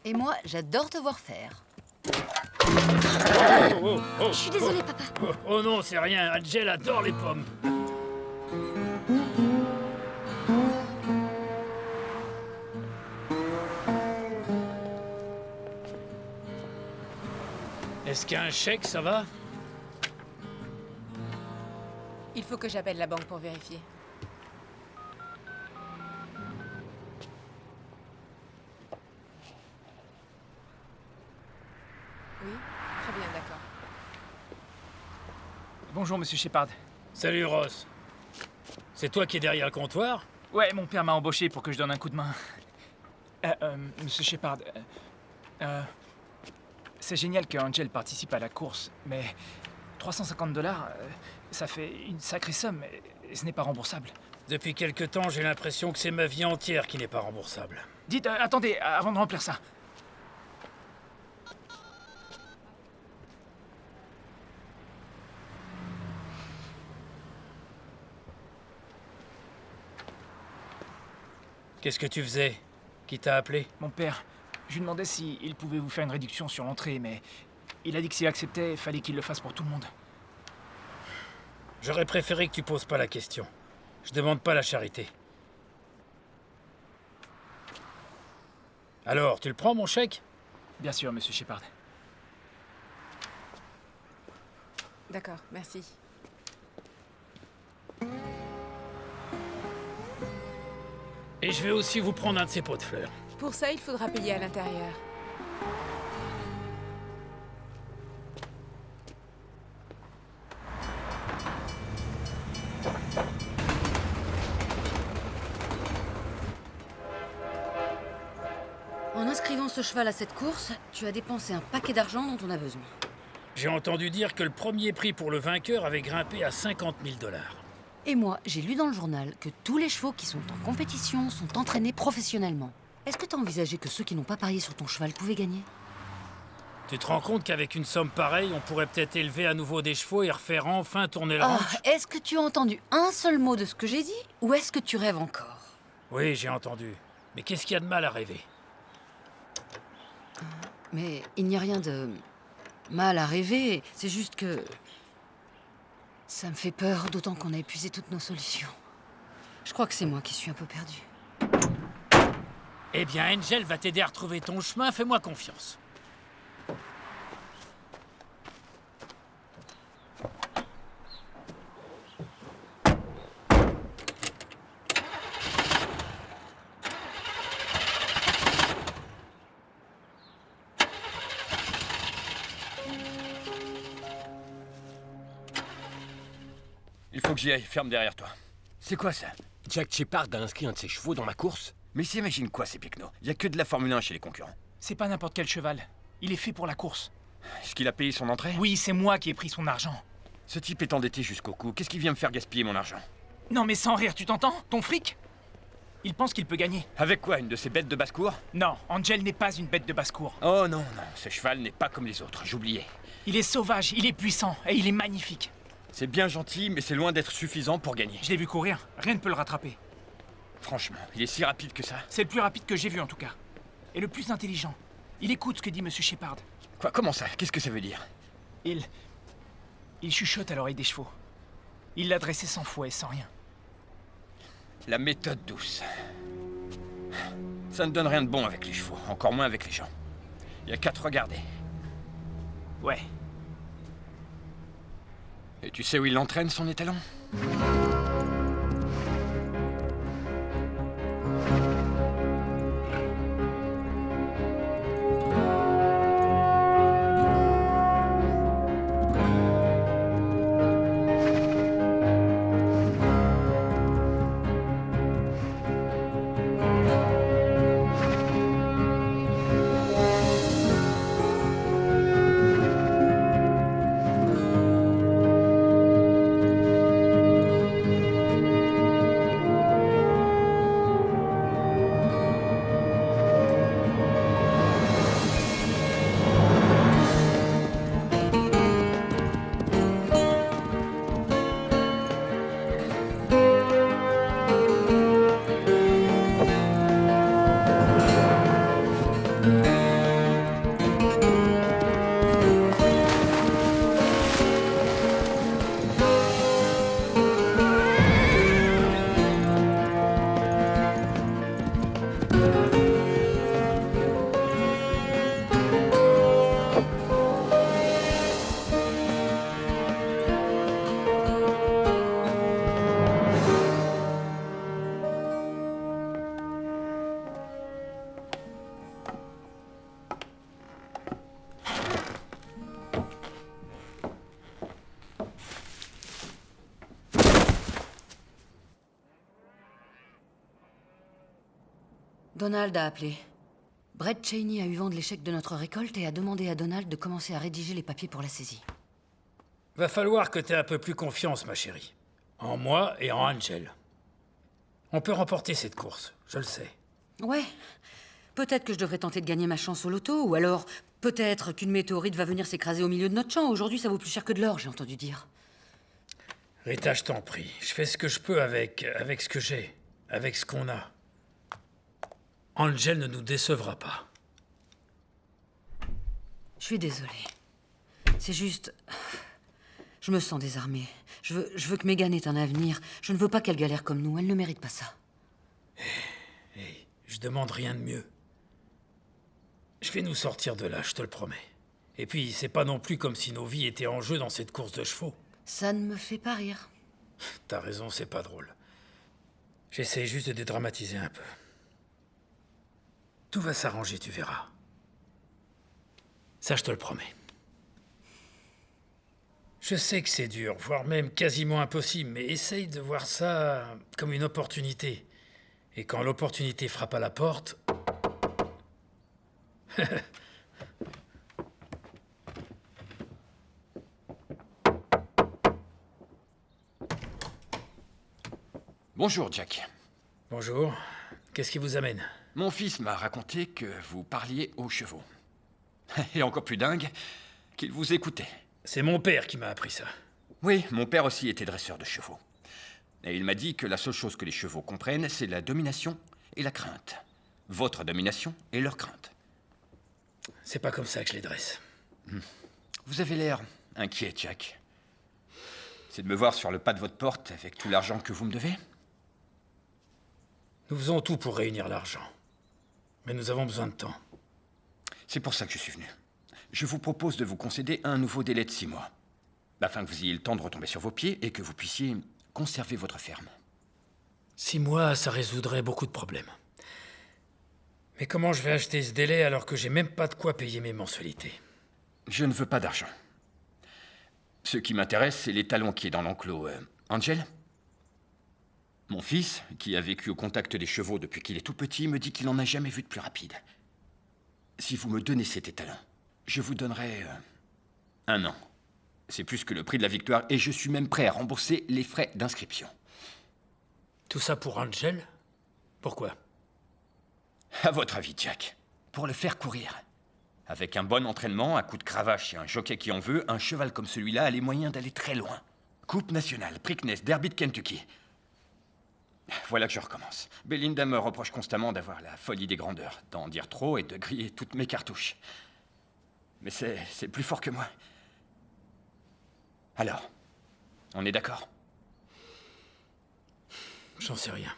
Speaker 1: Et moi, j'adore te voir faire.
Speaker 2: Je suis désolée, papa.
Speaker 3: Oh non, c'est rien. Angel adore les pommes. Est-ce qu'il y a un chèque, ça va?
Speaker 9: Il faut que j'appelle la banque pour vérifier. Oui, très bien, d'accord.
Speaker 7: Bonjour, Monsieur Shepard.
Speaker 3: Salut, Ross. C'est toi qui es derrière le comptoir?
Speaker 7: Ouais, mon père m'a embauché pour que je donne un coup de main. Monsieur Shepard, c'est génial que Angel participe à la course, mais 350 $, ça fait une sacrée somme et ce n'est pas remboursable.
Speaker 3: Depuis quelque temps, j'ai l'impression que c'est ma vie entière qui n'est pas remboursable.
Speaker 7: Dites, attendez, avant de remplir ça.
Speaker 3: Qu'est-ce que tu faisais? Qui t'a appelé?
Speaker 7: Mon père, je lui demandais s'il pouvait vous faire une réduction sur l'entrée, mais il a dit que s'il acceptait, il fallait qu'il le fasse pour tout le monde.
Speaker 3: J'aurais préféré que tu poses pas la question. Je demande pas la charité. Alors, tu le prends, mon chèque?
Speaker 7: Bien sûr, Monsieur Shepard.
Speaker 9: D'accord, merci.
Speaker 3: Et je vais aussi vous prendre un de ces pots de fleurs.
Speaker 9: Pour ça, il faudra payer à l'intérieur.
Speaker 1: En inscrivant ce cheval à cette course, tu as dépensé un paquet d'argent dont on a besoin.
Speaker 3: J'ai entendu dire que le premier prix pour le vainqueur avait grimpé à 50 000 $.
Speaker 1: Et moi, j'ai lu dans le journal que tous les chevaux qui sont en compétition sont entraînés professionnellement. Est-ce que tu as envisagé que ceux qui n'ont pas parié sur ton cheval pouvaient gagner?
Speaker 3: Tu te rends compte qu'avec une somme pareille, on pourrait peut-être élever à nouveau des chevaux et refaire enfin tourner le
Speaker 1: Oh,
Speaker 3: ranch?
Speaker 1: est-ce que tu as entendu un seul mot de ce que j'ai dit? Ou est-ce que tu rêves encore?
Speaker 3: Oui, j'ai entendu. Mais qu'est-ce qu'il y a de mal à rêver?
Speaker 1: Mais il n'y a rien de mal à rêver. C'est juste que... ça me fait peur, d'autant qu'on a épuisé toutes nos solutions. Je crois que c'est moi qui suis un peu perdue.
Speaker 3: Eh bien, Angel va t'aider à retrouver ton chemin, fais-moi confiance.
Speaker 10: Il faut que j'y aille, ferme derrière toi.
Speaker 3: C'est quoi ça?
Speaker 10: Jack Shepard a inscrit un de ses chevaux dans ma course. Mais s'imagine quoi ces picnos? Il y a que de la Formule 1 chez les concurrents.
Speaker 7: C'est pas n'importe quel cheval. Il est fait pour la course.
Speaker 10: Est-ce qu'il a payé son entrée?
Speaker 7: Oui, c'est moi qui ai pris son argent.
Speaker 10: Ce type est endetté jusqu'au cou. Qu'est-ce qui vient me faire gaspiller mon argent?
Speaker 7: Non mais sans rire, tu t'entends? Ton fric? Il pense qu'il peut gagner.
Speaker 10: Avec quoi? Une de ces bêtes de basse-cour?
Speaker 7: Non, Angel n'est pas une bête de basse-cour.
Speaker 10: Oh non, non, ce cheval n'est pas comme les autres, j'oubliais.
Speaker 7: Il est sauvage, il est puissant et il est magnifique.
Speaker 10: C'est bien gentil, mais c'est loin d'être suffisant pour gagner.
Speaker 7: Je l'ai vu courir, rien ne peut le rattraper.
Speaker 10: Franchement, il est si rapide que ça.
Speaker 7: C'est le plus rapide que j'ai vu en tout cas. Et le plus intelligent. Il écoute ce que dit Monsieur Shepard.
Speaker 10: Quoi? Comment ça? Qu'est-ce que ça veut dire?
Speaker 7: Il chuchote à l'oreille des chevaux. Il l'a dressé sans fouet, sans rien.
Speaker 10: La méthode douce. Ça ne donne rien de bon avec les chevaux, encore moins avec les gens. Il y a qu'à te regarder.
Speaker 7: Ouais.
Speaker 10: Et tu sais où il entraîne son étalon?
Speaker 1: Donald a appelé. Brett Cheney a eu vent de l'échec de notre récolte et a demandé à Donald de commencer à rédiger les papiers pour la saisie.
Speaker 3: Va falloir que t'aies un peu plus confiance, ma chérie. En moi et en Angel. On peut remporter cette course, je le sais.
Speaker 1: Ouais. Peut-être que je devrais tenter de gagner ma chance au loto, ou alors peut-être qu'une météorite va venir s'écraser au milieu de notre champ. Aujourd'hui, ça vaut plus cher que de l'or, j'ai entendu dire.
Speaker 3: Rita, je t'en prie. Je fais ce que je peux avec ce que j'ai, avec ce qu'on a. Angel ne nous décevra pas.
Speaker 1: Je suis désolée. C'est juste... Je me sens désarmée. Je veux que Megan ait un avenir. Je ne veux pas qu'elle galère comme nous. Elle ne mérite pas ça.
Speaker 3: Hey, je demande rien de mieux. Je vais nous sortir de là, je te le promets. Et puis, c'est pas non plus comme si nos vies étaient en jeu dans cette course de chevaux.
Speaker 1: Ça ne me fait pas rire.
Speaker 3: T'as raison, c'est pas drôle. J'essaie juste de dédramatiser un peu. Tout va s'arranger, tu verras. Ça, je te le promets. Je sais que c'est dur, voire même quasiment impossible, mais essaye de voir ça comme une opportunité. Et quand l'opportunité frappe à la porte...
Speaker 10: Bonjour, Jack.
Speaker 3: Bonjour. Qu'est-ce qui vous amène?
Speaker 10: Mon fils m'a raconté que vous parliez aux chevaux. Et encore plus dingue, qu'il vous écoutait.
Speaker 3: C'est mon père qui m'a appris ça.
Speaker 10: Oui, mon père aussi était dresseur de chevaux. Et il m'a dit que la seule chose que les chevaux comprennent, c'est la domination et la crainte. Votre domination et leur crainte.
Speaker 3: C'est pas comme ça que je les dresse.
Speaker 10: Vous avez l'air inquiet, Jack. C'est de me voir sur le pas de votre porte avec tout l'argent que vous me devez?
Speaker 3: Nous faisons tout pour réunir l'argent. Mais nous avons besoin de temps.
Speaker 10: C'est pour ça que je suis venu. Je vous propose de vous concéder un nouveau délai de 6 mois, afin que vous ayez le temps de retomber sur vos pieds et que vous puissiez conserver votre ferme.
Speaker 3: 6 mois, ça résoudrait beaucoup de problèmes. Mais comment je vais acheter ce délai alors que j'ai même pas de quoi payer mes mensualités?
Speaker 10: Je ne veux pas d'argent. Ce qui m'intéresse, c'est l'étalon qui est dans l'enclos. Angel? Mon fils, qui a vécu au contact des chevaux depuis qu'il est tout petit, me dit qu'il n'en a jamais vu de plus rapide. Si vous me donnez cet étalon, je vous donnerai 1 an. C'est plus que le prix de la victoire et je suis même prêt à rembourser les frais d'inscription.
Speaker 3: Tout ça pour Angel? Pourquoi?
Speaker 10: À votre avis, Jack, pour le faire courir. Avec un bon entraînement, un coup de cravache et un jockey qui en veut, un cheval comme celui-là a les moyens d'aller très loin. Coupe nationale, Preakness, Derby de Kentucky. Voilà que je recommence. Belinda me reproche constamment d'avoir la folie des grandeurs, d'en dire trop et de griller toutes mes cartouches. Mais c'est plus fort que moi. Alors, on est d'accord?
Speaker 3: J'en sais rien.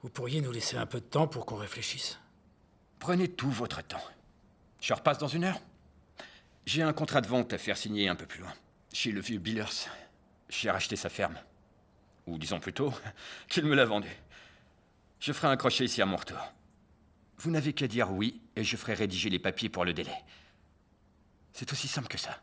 Speaker 3: Vous pourriez nous laisser un peu de temps pour qu'on réfléchisse?
Speaker 10: Prenez tout votre temps. Je repasse dans 1 heure. J'ai un contrat de vente à faire signer un peu plus loin. Chez le vieux Billers. J'ai racheté sa ferme. Ou disons plutôt qu'il me l'a vendue. Je ferai un crochet ici à mon retour. Vous n'avez qu'à dire oui et je ferai rédiger les papiers pour le délai. C'est aussi simple que ça.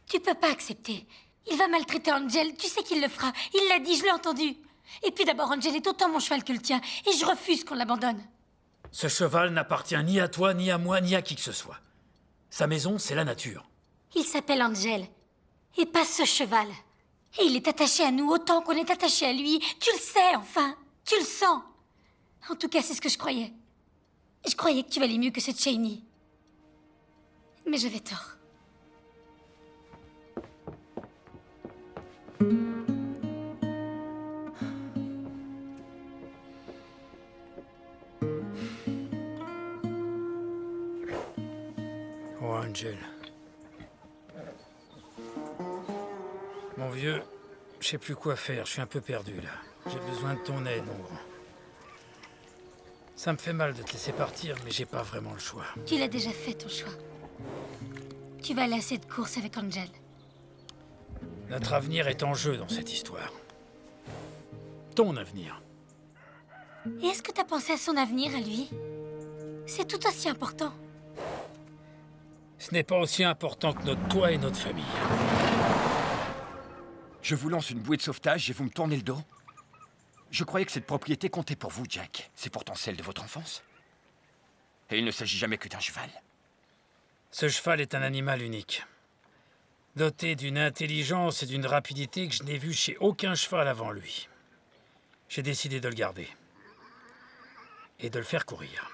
Speaker 2: Tu peux pas accepter. Il va maltraiter Angel, tu sais qu'il le fera. Il l'a dit, je l'ai entendu. Et puis d'abord, Angel est autant mon cheval que le tien, et je refuse qu'on l'abandonne.
Speaker 3: Ce cheval n'appartient ni à toi, ni à moi, ni à qui que ce soit. Sa maison, c'est la nature.
Speaker 2: Il s'appelle Angel, et pas ce cheval. Et il est attaché à nous autant qu'on est attaché à lui. Tu le sais, enfin. Tu le sens. En tout cas, c'est ce que je croyais. Je croyais que tu valais mieux que cette Cheney. Mais j'avais tort.
Speaker 3: Oh, Angel. Mon vieux, je sais plus quoi faire, je suis un peu perdu, là. J'ai besoin de ton aide, mon grand. Ça me fait mal de te laisser partir, mais j'ai pas vraiment le choix.
Speaker 2: Tu l'as déjà fait, ton choix. Tu vas aller à cette course avec Angel.
Speaker 3: Notre avenir est en jeu dans cette histoire. Ton avenir.
Speaker 2: Et est-ce que t'as pensé à son avenir, à lui? C'est tout aussi important.
Speaker 3: Ce n'est pas aussi important que notre toit et notre famille.
Speaker 10: Je vous lance une bouée de sauvetage et vous me tournez le dos? Je croyais que cette propriété comptait pour vous, Jack. C'est pourtant celle de votre enfance. Et il ne s'agit jamais que d'un cheval.
Speaker 3: Ce cheval est un animal unique. Doté d'une intelligence et d'une rapidité que je n'ai vu chez aucun cheval avant lui. J'ai décidé de le garder. Et de le faire courir.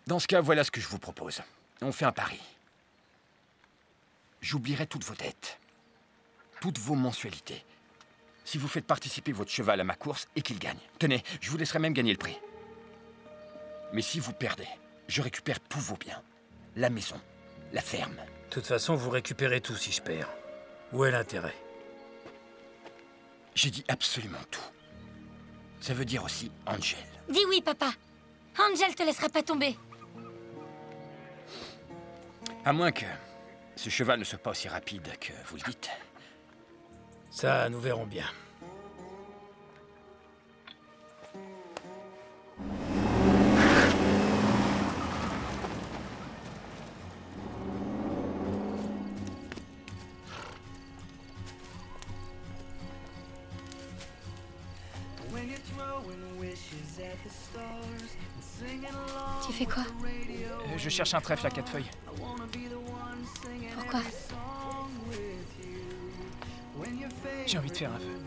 Speaker 10: Dans ce cas, voilà ce que je vous propose. On fait un pari. J'oublierai toutes vos dettes. Toutes vos mensualités. Si vous faites participer votre cheval à ma course et qu'il gagne. Tenez, je vous laisserai même gagner le prix. Mais si vous perdez, je récupère tous vos biens. La maison, la ferme.
Speaker 3: De toute façon, vous récupérez tout si je perds. Où est l'intérêt?
Speaker 10: J'ai dit absolument tout. Ça veut dire aussi Angel.
Speaker 2: Dis oui, papa. Angel te laissera pas tomber.
Speaker 10: À moins que ce cheval ne soit pas aussi rapide que vous le dites.
Speaker 3: Ça, nous verrons bien.
Speaker 2: Tu fais quoi?
Speaker 7: Je cherche un trèfle à 4 feuilles.
Speaker 2: Pourquoi?
Speaker 7: J'ai envie de faire un feu.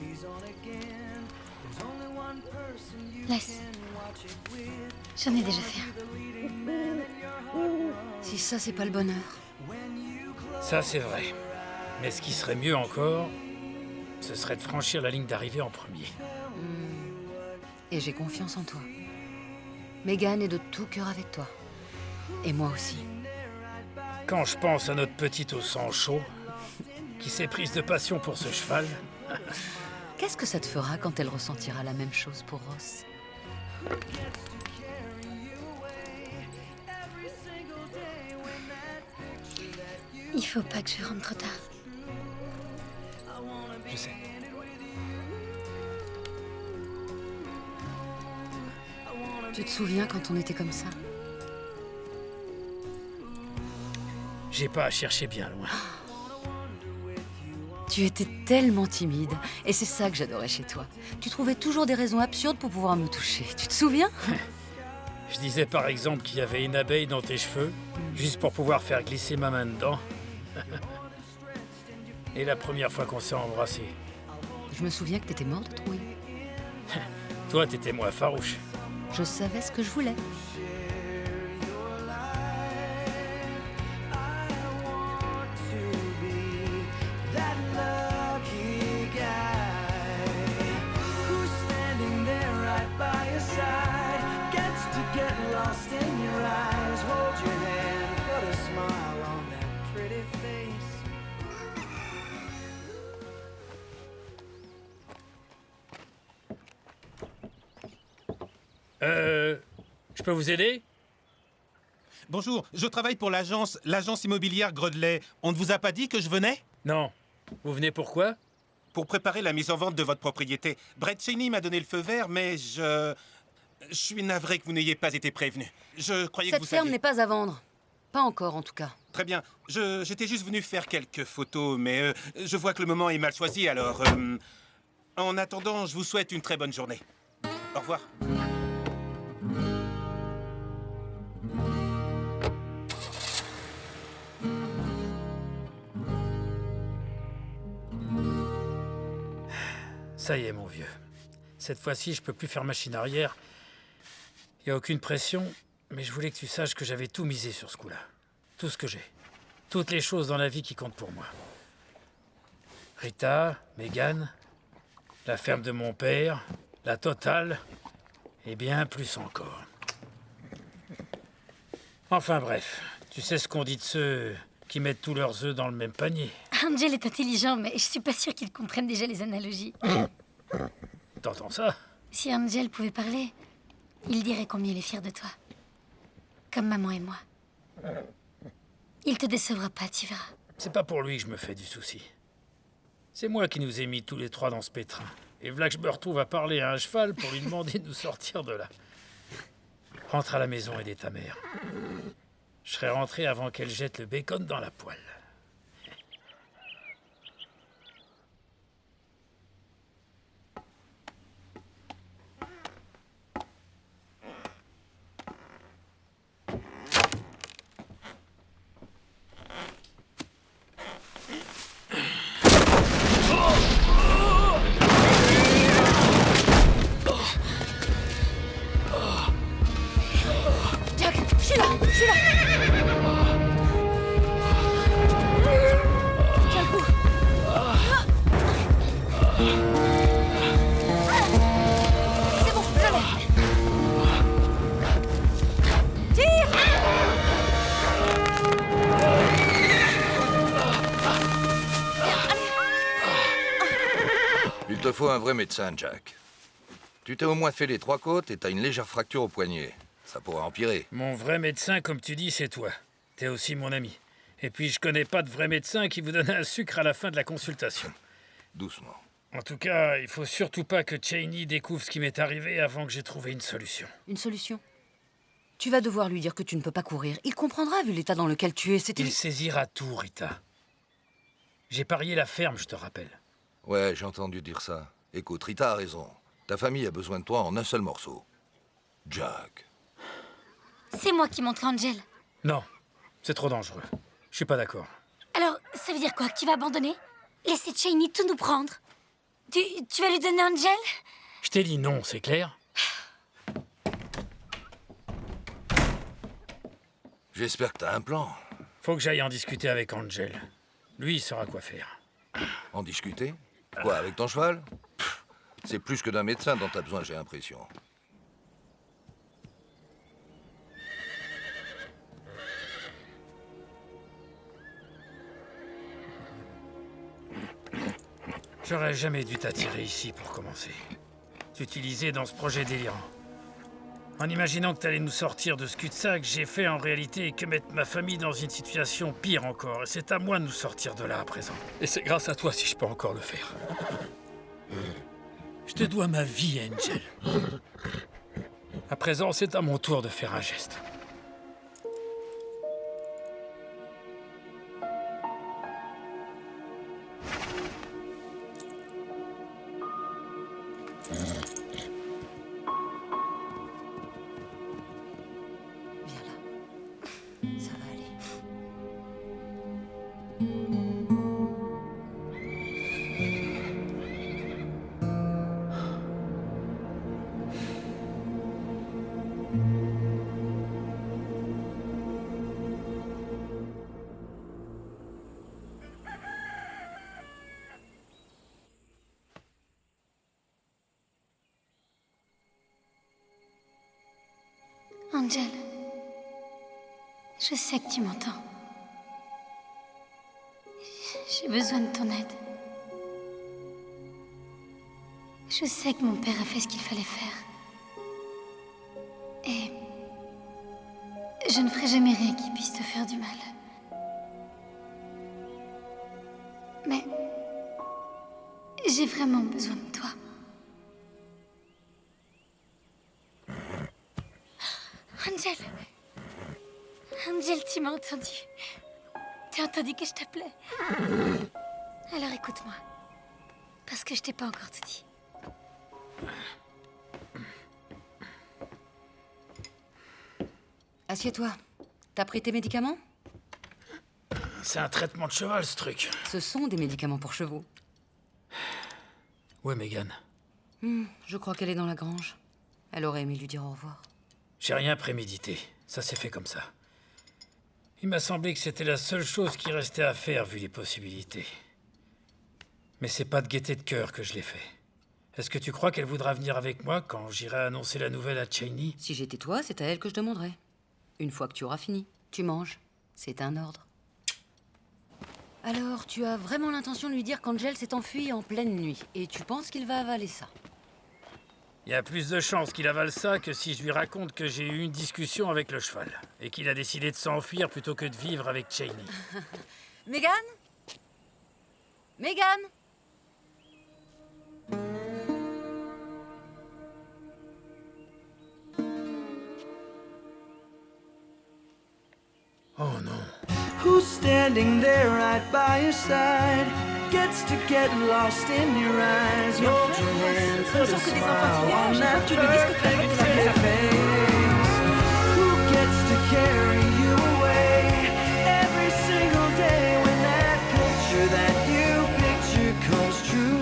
Speaker 2: Laisse. J'en ai déjà fait un.
Speaker 1: Si ça, c'est pas le bonheur.
Speaker 3: Ça, c'est vrai. Mais ce qui serait mieux encore, ce serait de franchir la ligne d'arrivée en premier.
Speaker 1: Et j'ai confiance en toi. Megan est de tout cœur avec toi. Et moi aussi.
Speaker 3: Quand je pense à notre petite au sang chaud, qui s'est prise de passion pour ce cheval,
Speaker 1: Qu'est-ce que ça te fera quand elle ressentira la même chose pour Ross?
Speaker 2: Il faut pas que je rentre trop tard.
Speaker 7: Je sais.
Speaker 1: Tu te souviens quand on était comme ça?
Speaker 3: j'ai pas à chercher bien loin.
Speaker 1: Tu étais tellement timide, et c'est ça que j'adorais chez toi. Tu trouvais toujours des raisons absurdes pour pouvoir me toucher. Tu te souviens?
Speaker 3: Je disais par exemple qu'il y avait une abeille dans tes cheveux, juste pour pouvoir faire glisser ma main dedans. Et la première fois qu'on s'est embrassés,
Speaker 1: Je me souviens que t'étais mort de trouille.
Speaker 3: toi t'étais moins farouche.
Speaker 1: Je savais ce que je voulais.
Speaker 3: Je peux vous aider?
Speaker 11: Bonjour, je travaille pour l'agence immobilière Grodelay. On ne vous a pas dit que je venais?
Speaker 3: Non. Vous venez pourquoi?
Speaker 11: Pour préparer la mise en vente de votre propriété. Brett Cheney m'a donné le feu vert, mais je suis navré que vous n'ayez pas été prévenu. Je croyais que
Speaker 1: Cette
Speaker 11: vous
Speaker 1: ferme
Speaker 11: saviez.
Speaker 1: n'est pas à vendre. Pas encore, en tout cas.
Speaker 11: Très bien. J'étais juste venu faire quelques photos, mais je vois que le moment est mal choisi, alors... en attendant, je vous souhaite une très bonne journée. Au revoir.
Speaker 3: Ça y est, mon vieux. Cette fois-ci, je peux plus faire machine arrière. Il n'y a aucune pression, mais je voulais que tu saches que j'avais tout misé sur ce coup-là. Tout ce que j'ai. Toutes les choses dans la vie qui comptent pour moi. Rita, Megan, la ferme de mon père, la totale, et bien plus encore. Enfin bref, tu sais ce qu'on dit de ceux qui mettent tous leurs œufs dans le même panier.
Speaker 2: Angel est intelligent, mais je suis pas sûre qu'il comprenne déjà les analogies.
Speaker 3: T'entends ça?
Speaker 2: Si Angel pouvait parler, il dirait combien il est fier de toi. Comme maman et moi. Il te décevra pas, tu verras.
Speaker 3: C'est pas pour lui que je me fais du souci. C'est moi qui nous ai mis tous les trois dans ce pétrin. Et voilà que je me retrouve à parler à un cheval pour lui demander de nous sortir de là. Rentre à la maison et aider ta mère. Je serai rentré avant qu'elle jette le bacon dans la poêle.
Speaker 1: Jack, je suis là. Tiens le coup. C'est bon, je l'ai. Tire.
Speaker 5: Il te faut un vrai médecin, Jack. Tu t'es au moins fait les 3 côtes et t'as une légère fracture au poignet. Ça pourrait empirer.
Speaker 3: Mon vrai médecin, comme tu dis, c'est toi. T'es aussi mon ami. Et puis, je connais pas de vrai médecin qui vous donne un sucre à la fin de la consultation.
Speaker 5: Doucement.
Speaker 3: En tout cas, il faut surtout pas que Cheney découvre ce qui m'est arrivé avant que j'ai trouvé une solution.
Speaker 1: Une solution? Tu vas devoir lui dire que tu ne peux pas courir. Il comprendra vu l'état dans lequel tu es. C'était...
Speaker 3: Il saisira tout, Rita. J'ai parié la ferme, je te rappelle.
Speaker 5: Ouais, j'ai entendu dire ça. Écoute, Rita a raison. Ta famille a besoin de toi en un seul morceau. Jack.
Speaker 2: C'est moi qui montre Angel.
Speaker 3: Non, c'est trop dangereux. Je suis pas d'accord.
Speaker 2: Alors, ça veut dire quoi? Que tu vas abandonner? Laisser Cheney tout nous prendre? Tu vas lui donner Angel?
Speaker 3: Je t'ai dit non, c'est clair?
Speaker 5: J'espère que t'as un plan.
Speaker 3: Faut que j'aille en discuter avec Angel. Lui, il saura quoi faire.
Speaker 5: En discuter? Quoi, avec ton cheval? Pff, c'est plus que d'un médecin dont t'as besoin, j'ai l'impression.
Speaker 3: J'aurais jamais dû t'attirer ici pour commencer. T'utiliser dans ce projet délirant. En imaginant que t'allais nous sortir de ce cul-de-sac, j'ai fait en réalité que mettre ma famille dans une situation pire encore. Et c'est à moi de nous sortir de là à présent. Et c'est grâce à toi si je peux encore le faire. Je te dois ma vie, Angel. À présent, c'est à mon tour de faire un geste.
Speaker 1: Ça va aller.
Speaker 2: Angel, je sais que tu m'entends. J'ai besoin de ton aide. Je sais que mon père a fait ce qu'il fallait faire. Et je ne ferai jamais rien qui puisse te faire du mal. Mais j'ai vraiment besoin de toi. Angel! Angel, tu m'as entendu. Tu as entendu que je t'appelais. Alors écoute-moi. Parce que je t'ai pas encore tout dit.
Speaker 1: Assieds-toi. T'as pris tes médicaments?
Speaker 3: C'est un traitement de cheval, ce truc.
Speaker 1: Ce sont des médicaments pour chevaux.
Speaker 3: Où est Megan?
Speaker 1: Je crois qu'elle est dans la grange. Elle aurait aimé lui dire au revoir.
Speaker 3: J'ai rien prémédité. Ça s'est fait comme ça. Il m'a semblé que c'était la seule chose qui restait à faire, vu les possibilités. Mais c'est pas de gaieté de cœur que je l'ai fait. Est-ce que tu crois qu'elle voudra venir avec moi quand j'irai annoncer la nouvelle à Cheney?
Speaker 1: Si j'étais toi, c'est à elle que je demanderais. Une fois que tu auras fini, tu manges. C'est un ordre. Alors, tu as vraiment l'intention de lui dire qu'Angel s'est enfui en pleine nuit, et tu penses qu'il va avaler ça?
Speaker 3: Il y a plus de chances qu'il avale ça que si je lui raconte que j'ai eu une discussion avec le cheval, et qu'il a décidé de s'enfuir plutôt que de vivre avec Cheney.
Speaker 1: Megan? Megan?
Speaker 3: Oh non.
Speaker 6: Who's standing there right by your side? Gets to get lost in your eyes. Hold your hand, put a smile on that perfect face. Who gets to carry you away every single day when that picture that you picture comes true?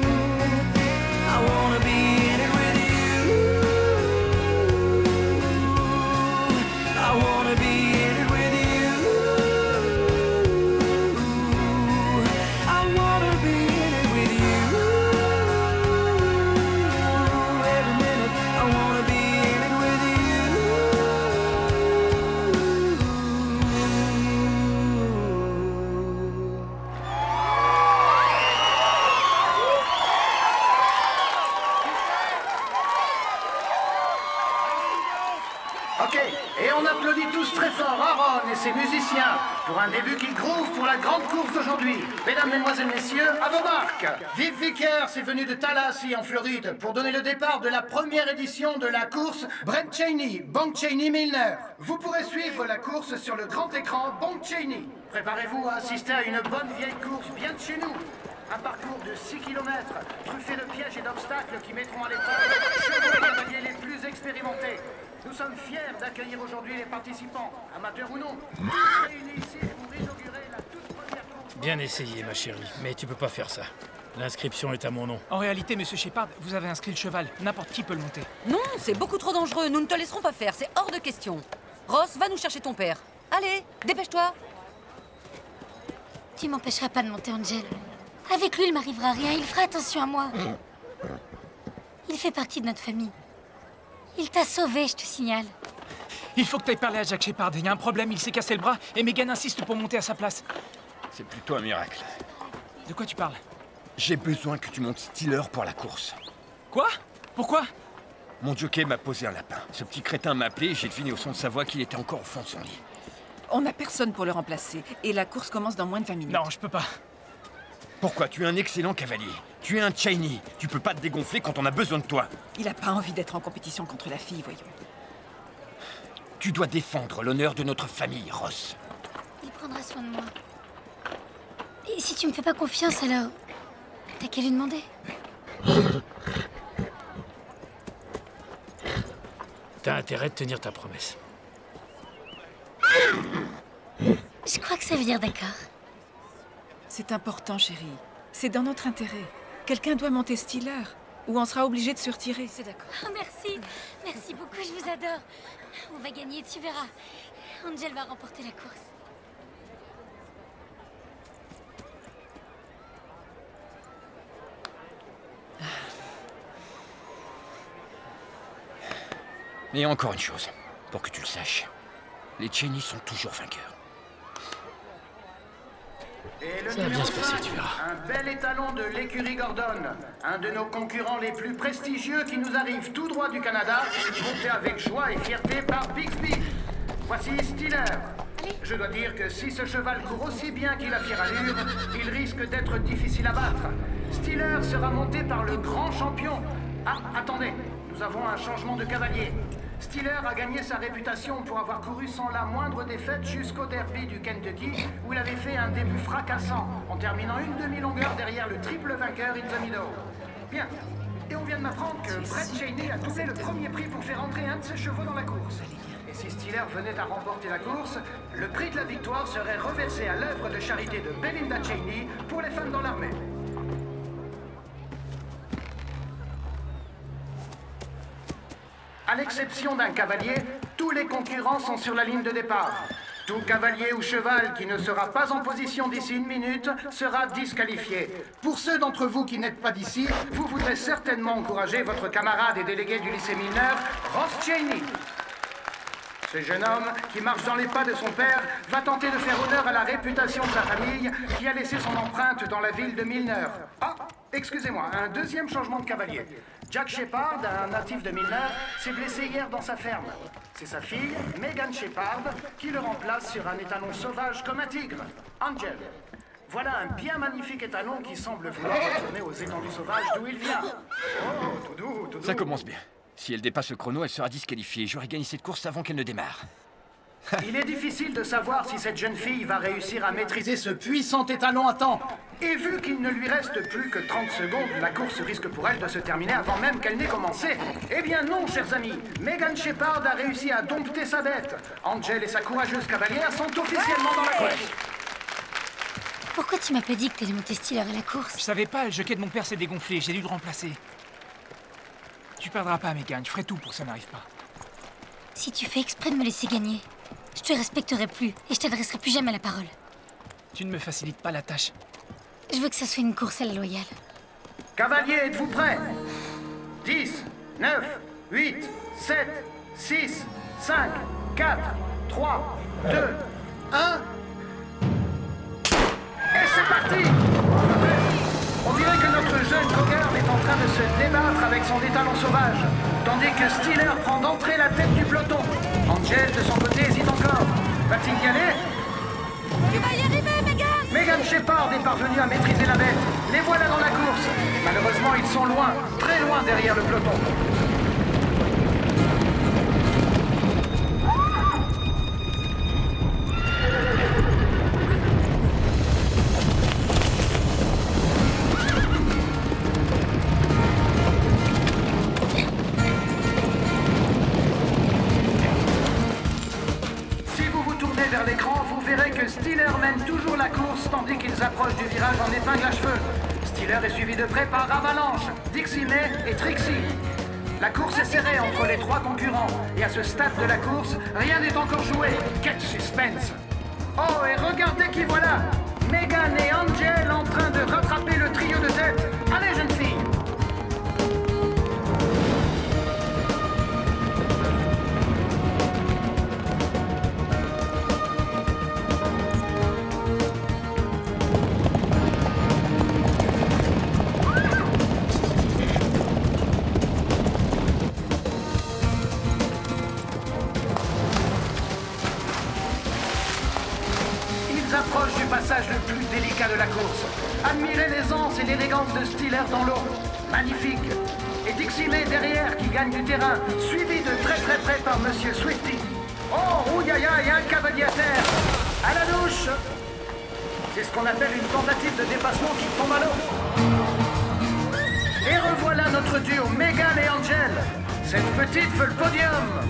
Speaker 6: I wanna be in it with you. I wanna be in it with you. I wanna be in it with you. Every minute, I wanna be in it with
Speaker 12: Ok, et on applaudit tous très fort Aaron et ses musiciens pour un début qui groove pour la grande course d'aujourd'hui. Mesdames, Mesdemoiselles, Messieurs, à vos marques. Viv Vickers est venu de Tallahassee en Floride pour donner le départ de la première édition de la course Brent Cheney, Bank Cheney Milner. Vous pourrez suivre la course sur le grand écran Bank Cheney. Préparez-vous à assister à une bonne vieille course bien de chez nous. Un parcours de 6 km, truffé de pièges et d'obstacles qui mettront à l'épreuve les chevaux cavaliers les plus expérimentés. Nous sommes fiers d'accueillir aujourd'hui les participants, amateurs ou non, tous réunis ici pour inaugurer la toute première course.
Speaker 3: Bien essayé, ma chérie, mais tu peux pas faire ça. L'inscription est à mon nom.
Speaker 7: En réalité, monsieur Shepard, vous avez inscrit le cheval. N'importe qui peut le monter.
Speaker 1: Non, c'est beaucoup trop dangereux. Nous ne te laisserons pas faire. C'est hors de question. Ross, va nous chercher ton père. Allez, dépêche-toi.
Speaker 2: Tu m'empêcheras pas de monter, Angel. Avec lui, il m'arrivera rien. Il fera attention à moi. Il fait partie de notre famille. Il t'a sauvé, je te signale.
Speaker 7: Il faut que tu ailles parler à Jack Shepard. Il y a un problème, il s'est cassé le bras et Megan insiste pour monter à sa place.
Speaker 10: C'est plutôt un miracle.
Speaker 7: De quoi tu parles?
Speaker 10: J'ai besoin que tu montes Steeler pour la course.
Speaker 7: Quoi? Pourquoi?
Speaker 10: Mon jockey m'a posé un lapin. Ce petit crétin m'a appelé et j'ai deviné au son de sa voix qu'il était encore au fond de son lit.
Speaker 9: On n'a personne pour le remplacer. Et la course commence dans moins de 20 minutes.
Speaker 7: Non, je peux pas.
Speaker 10: Pourquoi? Tu es un excellent cavalier. Tu es un Cheney. Tu peux pas te dégonfler quand on a besoin de toi.
Speaker 9: Il a pas envie d'être en compétition contre la fille, voyons.
Speaker 10: Tu dois défendre l'honneur de notre famille, Ross.
Speaker 2: Il prendra soin de moi. Et si tu me fais pas confiance, alors... T'as qu'à lui demander.
Speaker 3: T'as intérêt de tenir ta promesse.
Speaker 2: Je crois que ça veut dire d'accord.
Speaker 9: C'est important, chérie. C'est dans notre intérêt. Quelqu'un doit monter Steeler, ou on sera obligé de se retirer.
Speaker 1: C'est d'accord.
Speaker 2: Oh, merci. Merci beaucoup, je vous adore. On va gagner, tu verras. Angel va remporter la course.
Speaker 10: Et encore une chose, pour que tu le saches. Les Cheney sont toujours vainqueurs.
Speaker 12: Et le
Speaker 3: Ça va bien
Speaker 12: numéro
Speaker 3: se passer,
Speaker 12: 5,
Speaker 3: tu verras.
Speaker 12: un bel étalon de l'écurie Gordon. Un de nos concurrents les plus prestigieux qui nous arrive tout droit du Canada, monté avec joie et fierté par Bixby. Voici Steeler. Je dois dire que si ce cheval court aussi bien qu'il a fière allure, il risque d'être difficile à battre. Steeler sera monté par le grand champion. Ah, attendez, nous avons un changement de cavalier. Steeler a gagné sa réputation pour avoir couru sans la moindre défaite jusqu'au derby du Kentucky, où il avait fait un début fracassant, en terminant une demi-longueur derrière le triple vainqueur In the Meadow. Bien. Et on vient de m'apprendre que Brett Cheney a doublé le premier prix pour faire entrer un de ses chevaux dans la course. Et si Steeler venait à remporter la course, le prix de la victoire serait reversé à l'œuvre de charité de Belinda Cheney pour les femmes dans l'armée. À l'exception d'un cavalier, tous les concurrents sont sur la ligne de départ. Tout cavalier ou cheval qui ne sera pas en position d'ici une minute sera disqualifié. Pour ceux d'entre vous qui n'êtes pas d'ici, vous voudrez certainement encourager votre camarade et délégué du lycée Milner, Ross Cheney. Ce jeune homme, qui marche dans les pas de son père, va tenter de faire honneur à la réputation de sa famille, qui a laissé son empreinte dans la ville de Milner. Ah, excusez-moi, un deuxième changement de cavalier. Jack Shepard, un natif de Milner, s'est blessé hier dans sa ferme. C'est sa fille, Megan Shepard, qui le remplace sur un étalon sauvage comme un tigre, Angel. Voilà un bien magnifique étalon qui semble vouloir retourner aux étendues sauvages d'où il vient. Oh, tout doux, tout doux.
Speaker 10: Ça commence bien. Si elle dépasse le chrono, elle sera disqualifiée. J'aurais gagné cette course avant qu'elle ne démarre.
Speaker 12: Il est difficile de savoir si cette jeune fille va réussir à maîtriser ce puissant étalon à temps. Et vu qu'il ne lui reste plus que 30 secondes, la course risque pour elle de se terminer avant même qu'elle n'ait commencé. Eh bien non, chers amis. Megan Shepard a réussi à dompter sa bête. Angel et sa courageuse cavalière sont officiellement dans la course.
Speaker 2: Pourquoi tu m'as pas dit que t'allais monter Steeler à la course?
Speaker 7: Je savais pas, le jockey de mon père s'est dégonflé. J'ai dû le remplacer. Tu perdras pas, Megan. Je ferai tout pour que ça n'arrive pas.
Speaker 2: Si tu fais exprès de me laisser gagner, je te respecterai plus et je t'adresserai plus jamais la parole.
Speaker 7: Tu ne me facilites pas la tâche.
Speaker 2: Je veux que ça soit une course à la loyale.
Speaker 12: Cavaliers, êtes-vous prêts? 10, 9, 8, 7, 6, 5, 4, 3, 2, 1... Et c'est parti! On dirait que notre jeune Cogarde est en train de se débattre avec son étalon sauvage, tandis que Steeler prend d'entrée la tête du peloton. Angel, de son côté, hésite encore. Va-t-il y aller?
Speaker 2: Tu vas y arriver, Megan!
Speaker 12: Megan Shepard est parvenue à maîtriser la bête. Les voilà dans la course. Malheureusement, ils sont loin, très loin derrière le peloton. Si vous vous tournez vers l'écran, vous verrez que Steeler mène toujours la course tandis qu'ils approchent du virage en épingle à cheveux. Steeler est suivi de près par Avalanche, Dixie May et Trixie. La course est serrée entre les trois concurrents. Et à ce stade de la course, rien n'est encore joué. Quel suspense! Oh, et regardez qui voilà! Megan et Angel en train de rattraper le trio de tête. Allez, jeune fille! Ils approchent du passage le plus délicat de la course. Admirez l'aisance et l'élégance de Steeler dans l'eau. Magnifique. Et Dixie May derrière qui gagne du terrain, suivi de très près par Monsieur Swifty. Oh, ouïaïa, il y a un cavalier à terre. À la douche. C'est ce qu'on appelle une tentative de dépassement qui tombe à l'eau. Et revoilà notre duo, Megan et Angel. Cette petite veut le podium.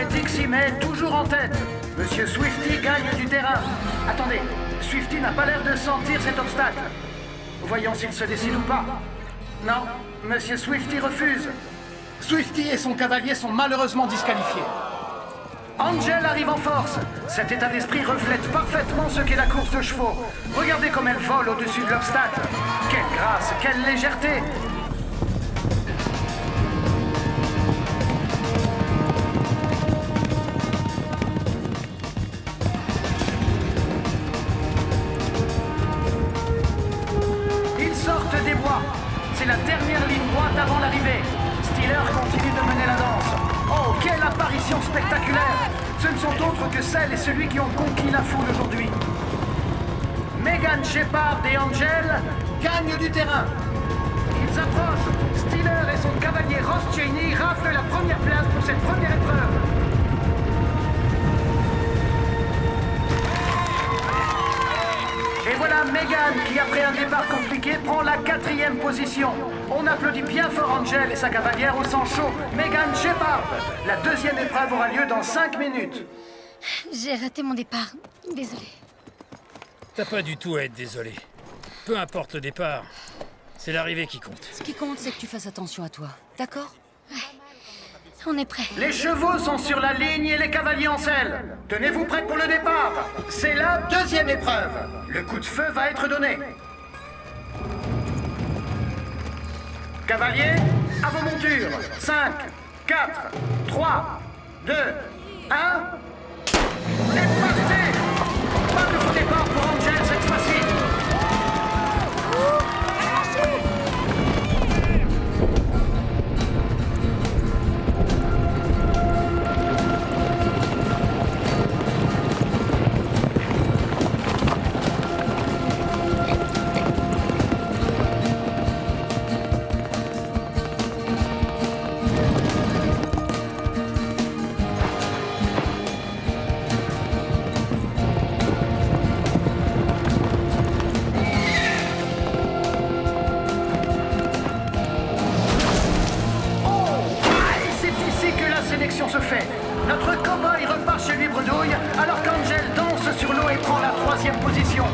Speaker 12: Dixie May toujours en tête. Monsieur Swifty gagne du terrain. Attendez, Swifty n'a pas l'air de sentir cet obstacle. Voyons s'il se décide ou pas. Non, Monsieur Swifty refuse. Swifty et son cavalier sont malheureusement disqualifiés. Angel arrive en force. Cet état d'esprit reflète parfaitement ce qu'est la course de chevaux. Regardez comme elle vole au-dessus de l'obstacle. Quelle grâce, quelle légèreté. C'est la dernière ligne droite avant l'arrivée. Steeler continue de mener la danse. Oh, quelle apparition spectaculaire! Ce ne sont autres que celles et celui qui ont conquis la foule aujourd'hui. Megan Shepard et Angel gagnent du terrain. Ils approchent. Steeler et son cavalier Ross Cheney raflent la première place pour cette première épreuve. Et voilà Megan qui, après un départ compliqué, prend la 4e position. On applaudit bien fort Angel et sa cavalière au sang chaud, Megan Shepard. La 2e épreuve aura lieu dans 5 minutes.
Speaker 2: J'ai raté mon départ. Désolée.
Speaker 3: T'as pas du tout à être désolé. Peu importe le départ, c'est l'arrivée qui compte.
Speaker 1: Ce qui compte, c'est que tu fasses attention à toi. D'accord?
Speaker 2: On est prêts.
Speaker 12: Les chevaux sont sur la ligne et les cavaliers en selle. Tenez-vous prêts pour le départ. C'est la 2e épreuve. Le coup de feu va être donné. Cavaliers, à vos montures. 5, 4, 3, 2, 1. Et partez! Pas de faux départ pour Angel cette fois-ci. Se fait. Notre cow-boy repart chez lui bredouille, alors qu'Angel danse sur l'eau et prend la 3e position.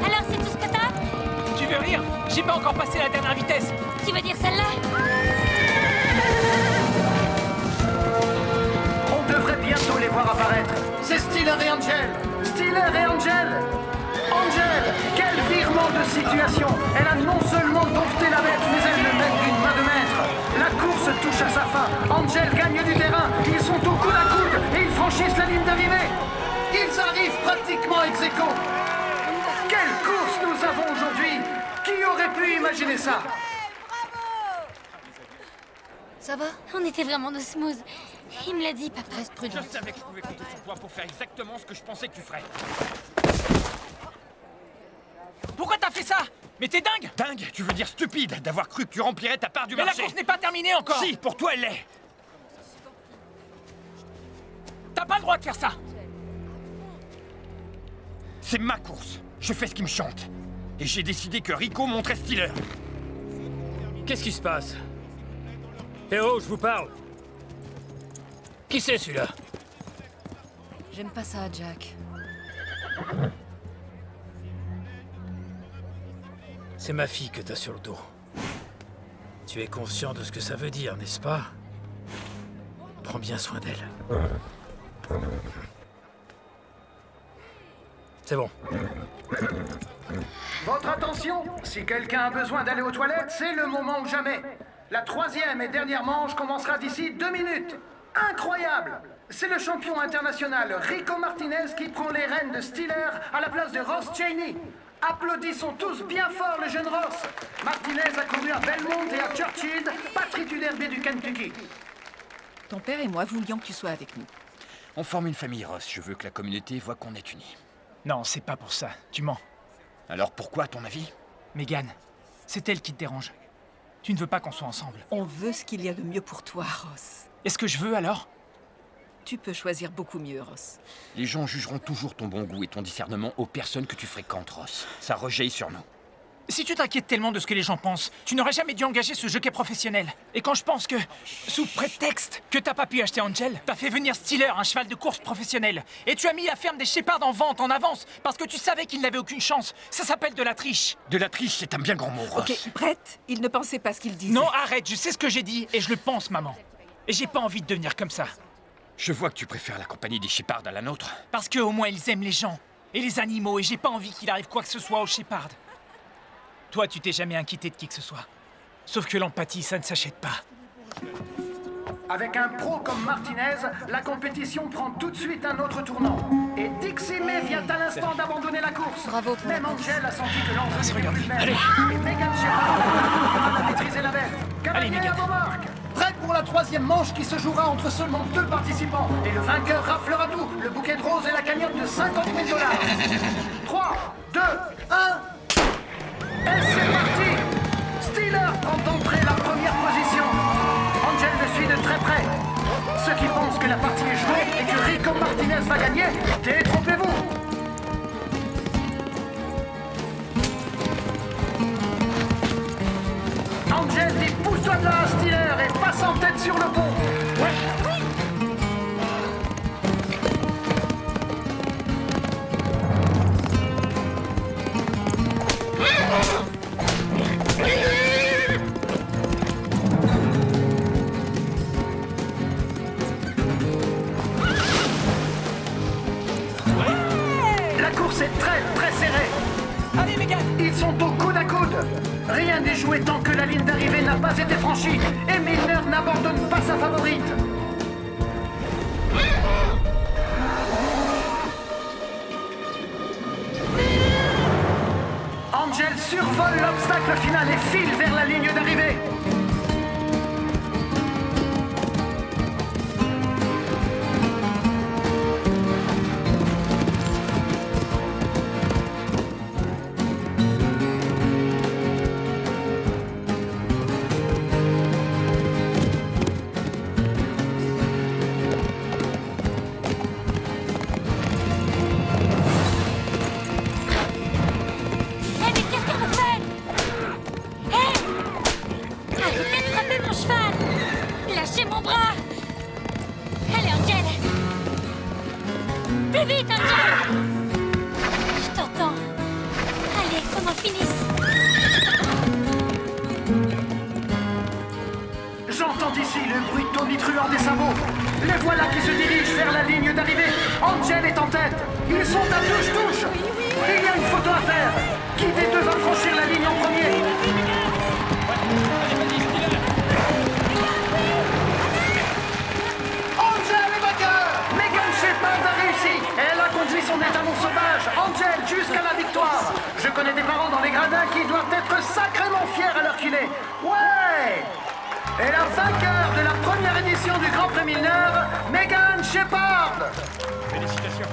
Speaker 2: Alors, c'est tout ce que t'as?
Speaker 7: Tu veux rire? J'ai pas encore passé la dernière vitesse.
Speaker 2: Tu veux dire celle-là?
Speaker 12: On devrait bientôt les voir apparaître. C'est Steeler et Angel. Steeler et Angel. Angel, quel virement de situation. Elle a non seulement dompté la bête, mais elle le mène d'une main de maître. La course touche à sa fin. Angel gagne du terrain. Ils sont au coude à coude et ils franchissent la ligne d'arrivée. Ils arrivent pratiquement ex aequo. Quelle course nous avons aujourd'hui. Qui aurait pu imaginer ça?
Speaker 1: Ça va?
Speaker 2: On était vraiment de smooth. Il me l'a dit, papa.
Speaker 1: Reste prudent.
Speaker 10: Je savais que je pouvais compter sur toi pour faire exactement ce que je pensais que tu ferais.
Speaker 7: Pourquoi t'as fait ça? Mais t'es dingue!
Speaker 10: Dingue? Tu veux dire stupide d'avoir cru que tu remplirais ta part du
Speaker 7: Mais
Speaker 10: marché?
Speaker 7: la course n'est pas terminée encore!
Speaker 10: Si, pour toi, elle l'est!
Speaker 7: T'as pas le droit de faire ça!
Speaker 10: C'est ma course. Je fais ce qui me chante. Et j'ai décidé que Rico montrait Steeler.
Speaker 3: Qu'est-ce qui se passe? Eh oh, je vous parle. Qui c'est celui-là?
Speaker 1: J'aime pas ça, Jack.
Speaker 3: C'est ma fille que t'as sur le dos. Tu es conscient de ce que ça veut dire, n'est-ce pas? Prends bien soin d'elle. C'est bon.
Speaker 12: Votre attention, si quelqu'un a besoin d'aller aux toilettes, c'est le moment ou jamais. La troisième et dernière manche commencera d'ici 2 minutes. Incroyable! C'est le champion international Rico Martinez qui prend les rênes de Steeler à la place de Ross Cheney. Applaudissons tous bien fort le jeune Ross. Martinez a couru à Belmont et à Churchill, patrie du derby du Kentucky.
Speaker 9: Ton père et moi voulions que tu sois avec nous.
Speaker 10: On forme une famille, Ross. Je veux que la communauté voit qu'on est unis.
Speaker 7: Non, c'est pas pour ça. Tu mens.
Speaker 10: Alors pourquoi, à ton avis?
Speaker 7: Megan, c'est elle qui te dérange. Tu ne veux pas qu'on soit ensemble.
Speaker 9: On veut ce qu'il y a de mieux pour toi, Ross.
Speaker 7: Est-ce que je veux alors?
Speaker 9: Tu peux choisir beaucoup mieux, Ross.
Speaker 10: Les gens jugeront toujours ton bon goût et ton discernement aux personnes que tu fréquentes, Ross. Ça rejaillit sur nous.
Speaker 7: Si tu t'inquiètes tellement de ce que les gens pensent, tu n'aurais jamais dû engager ce jockey professionnel. Et quand je pense que, sous prétexte que t'as pas pu acheter Angel, t'as fait venir Steeler, un cheval de course professionnel. Et tu as mis la ferme des Shepard en vente en avance parce que tu savais qu'il n'avait aucune chance. Ça s'appelle de la triche.
Speaker 10: De la triche, c'est un bien grand mot, Ross.
Speaker 9: Ok, Brett, il ne pensait pas ce qu'il disait.
Speaker 7: Non, arrête, je sais ce que j'ai dit et je le pense, maman. Et j'ai pas envie de devenir comme ça.
Speaker 10: Je vois que tu préfères la compagnie des Shepard à la nôtre.
Speaker 7: Parce qu'au moins ils aiment les gens et les animaux et j'ai pas envie qu'il arrive quoi que ce soit aux Shepard. Toi, tu t'es jamais inquiété de qui que ce soit. Sauf que l'empathie, ça ne s'achète pas.
Speaker 12: Avec un pro comme Martinez, la compétition prend tout de suite un autre tournant. Et Dixie May vient à l'instant d'abandonner la course.
Speaker 1: Bravo pour
Speaker 12: Même
Speaker 1: la course.
Speaker 12: Angel a senti que l'enjeu n'était plus le même.
Speaker 7: Allez.
Speaker 12: Et Megan Shepard a maîtrisé la bête.
Speaker 7: Allez,
Speaker 12: Cavalier
Speaker 7: Megan.
Speaker 12: à vos marques. Prête pour la troisième manche qui se jouera entre seulement 2 participants. Et le vainqueur raflera tout, le bouquet de roses et la cagnotte de $50 000. 3, 2, 1... Et c'est parti! Steeler prend d'entrée la première position. Angel le suit de très près. Ceux qui pensent que la partie est jouée et que Rico Martinez va gagner, détrompez-vous! Angel dit pousse-toi de là, Steeler, et passe en tête sur le pont. Ouais. La course est très serrée.
Speaker 7: Allez, Megan!
Speaker 12: Ils sont au coude à coude. Rien n'est joué tant que la ligne d'arrivée n'a pas été franchie. Et Milner n'abandonne pas sa favorite. Angel survole l'obstacle final et file vers la ligne d'arrivée.
Speaker 2: Hé, mais qu'est-ce que vous faites? Hé! Arrêtez de frapper mon cheval! Lâchez mon bras! Allez, Angel! Plus vite, Angel! Je t'entends. Allez, qu'on en finisse!
Speaker 12: J'entends d'ici le bruit tonitruant des sabots. Les voilà qui se dirigent vers la ligne d'arrivée. Angel est en tête. Ils sont à touche-touche. Il y a une photo à faire. Qui des deux va franchir la ligne en premier? Angel est vainqueur. Megan Shepard a réussi. Elle a conduit son étalon sauvage, Angel, jusqu'à la victoire. Je connais des parents dans les gradins qui doivent être sacrément fiers à l'heure qu'il est. Ouais! Et la vainqueur de la première édition du Grand Prix Milner, Megan Shepard.
Speaker 3: Félicitations.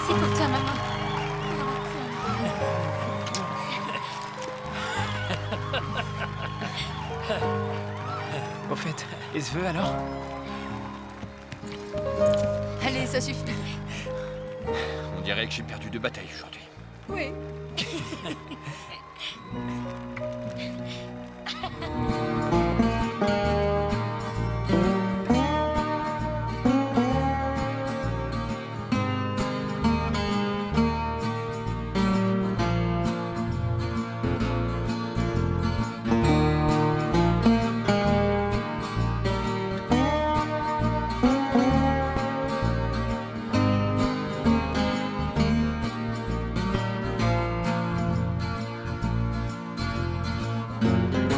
Speaker 2: C'est pour toi, maman.
Speaker 7: Au fait, et ce vœu alors?
Speaker 1: Allez, ça suffit.
Speaker 10: On dirait que j'ai perdu 2 batailles aujourd'hui.
Speaker 9: Oui.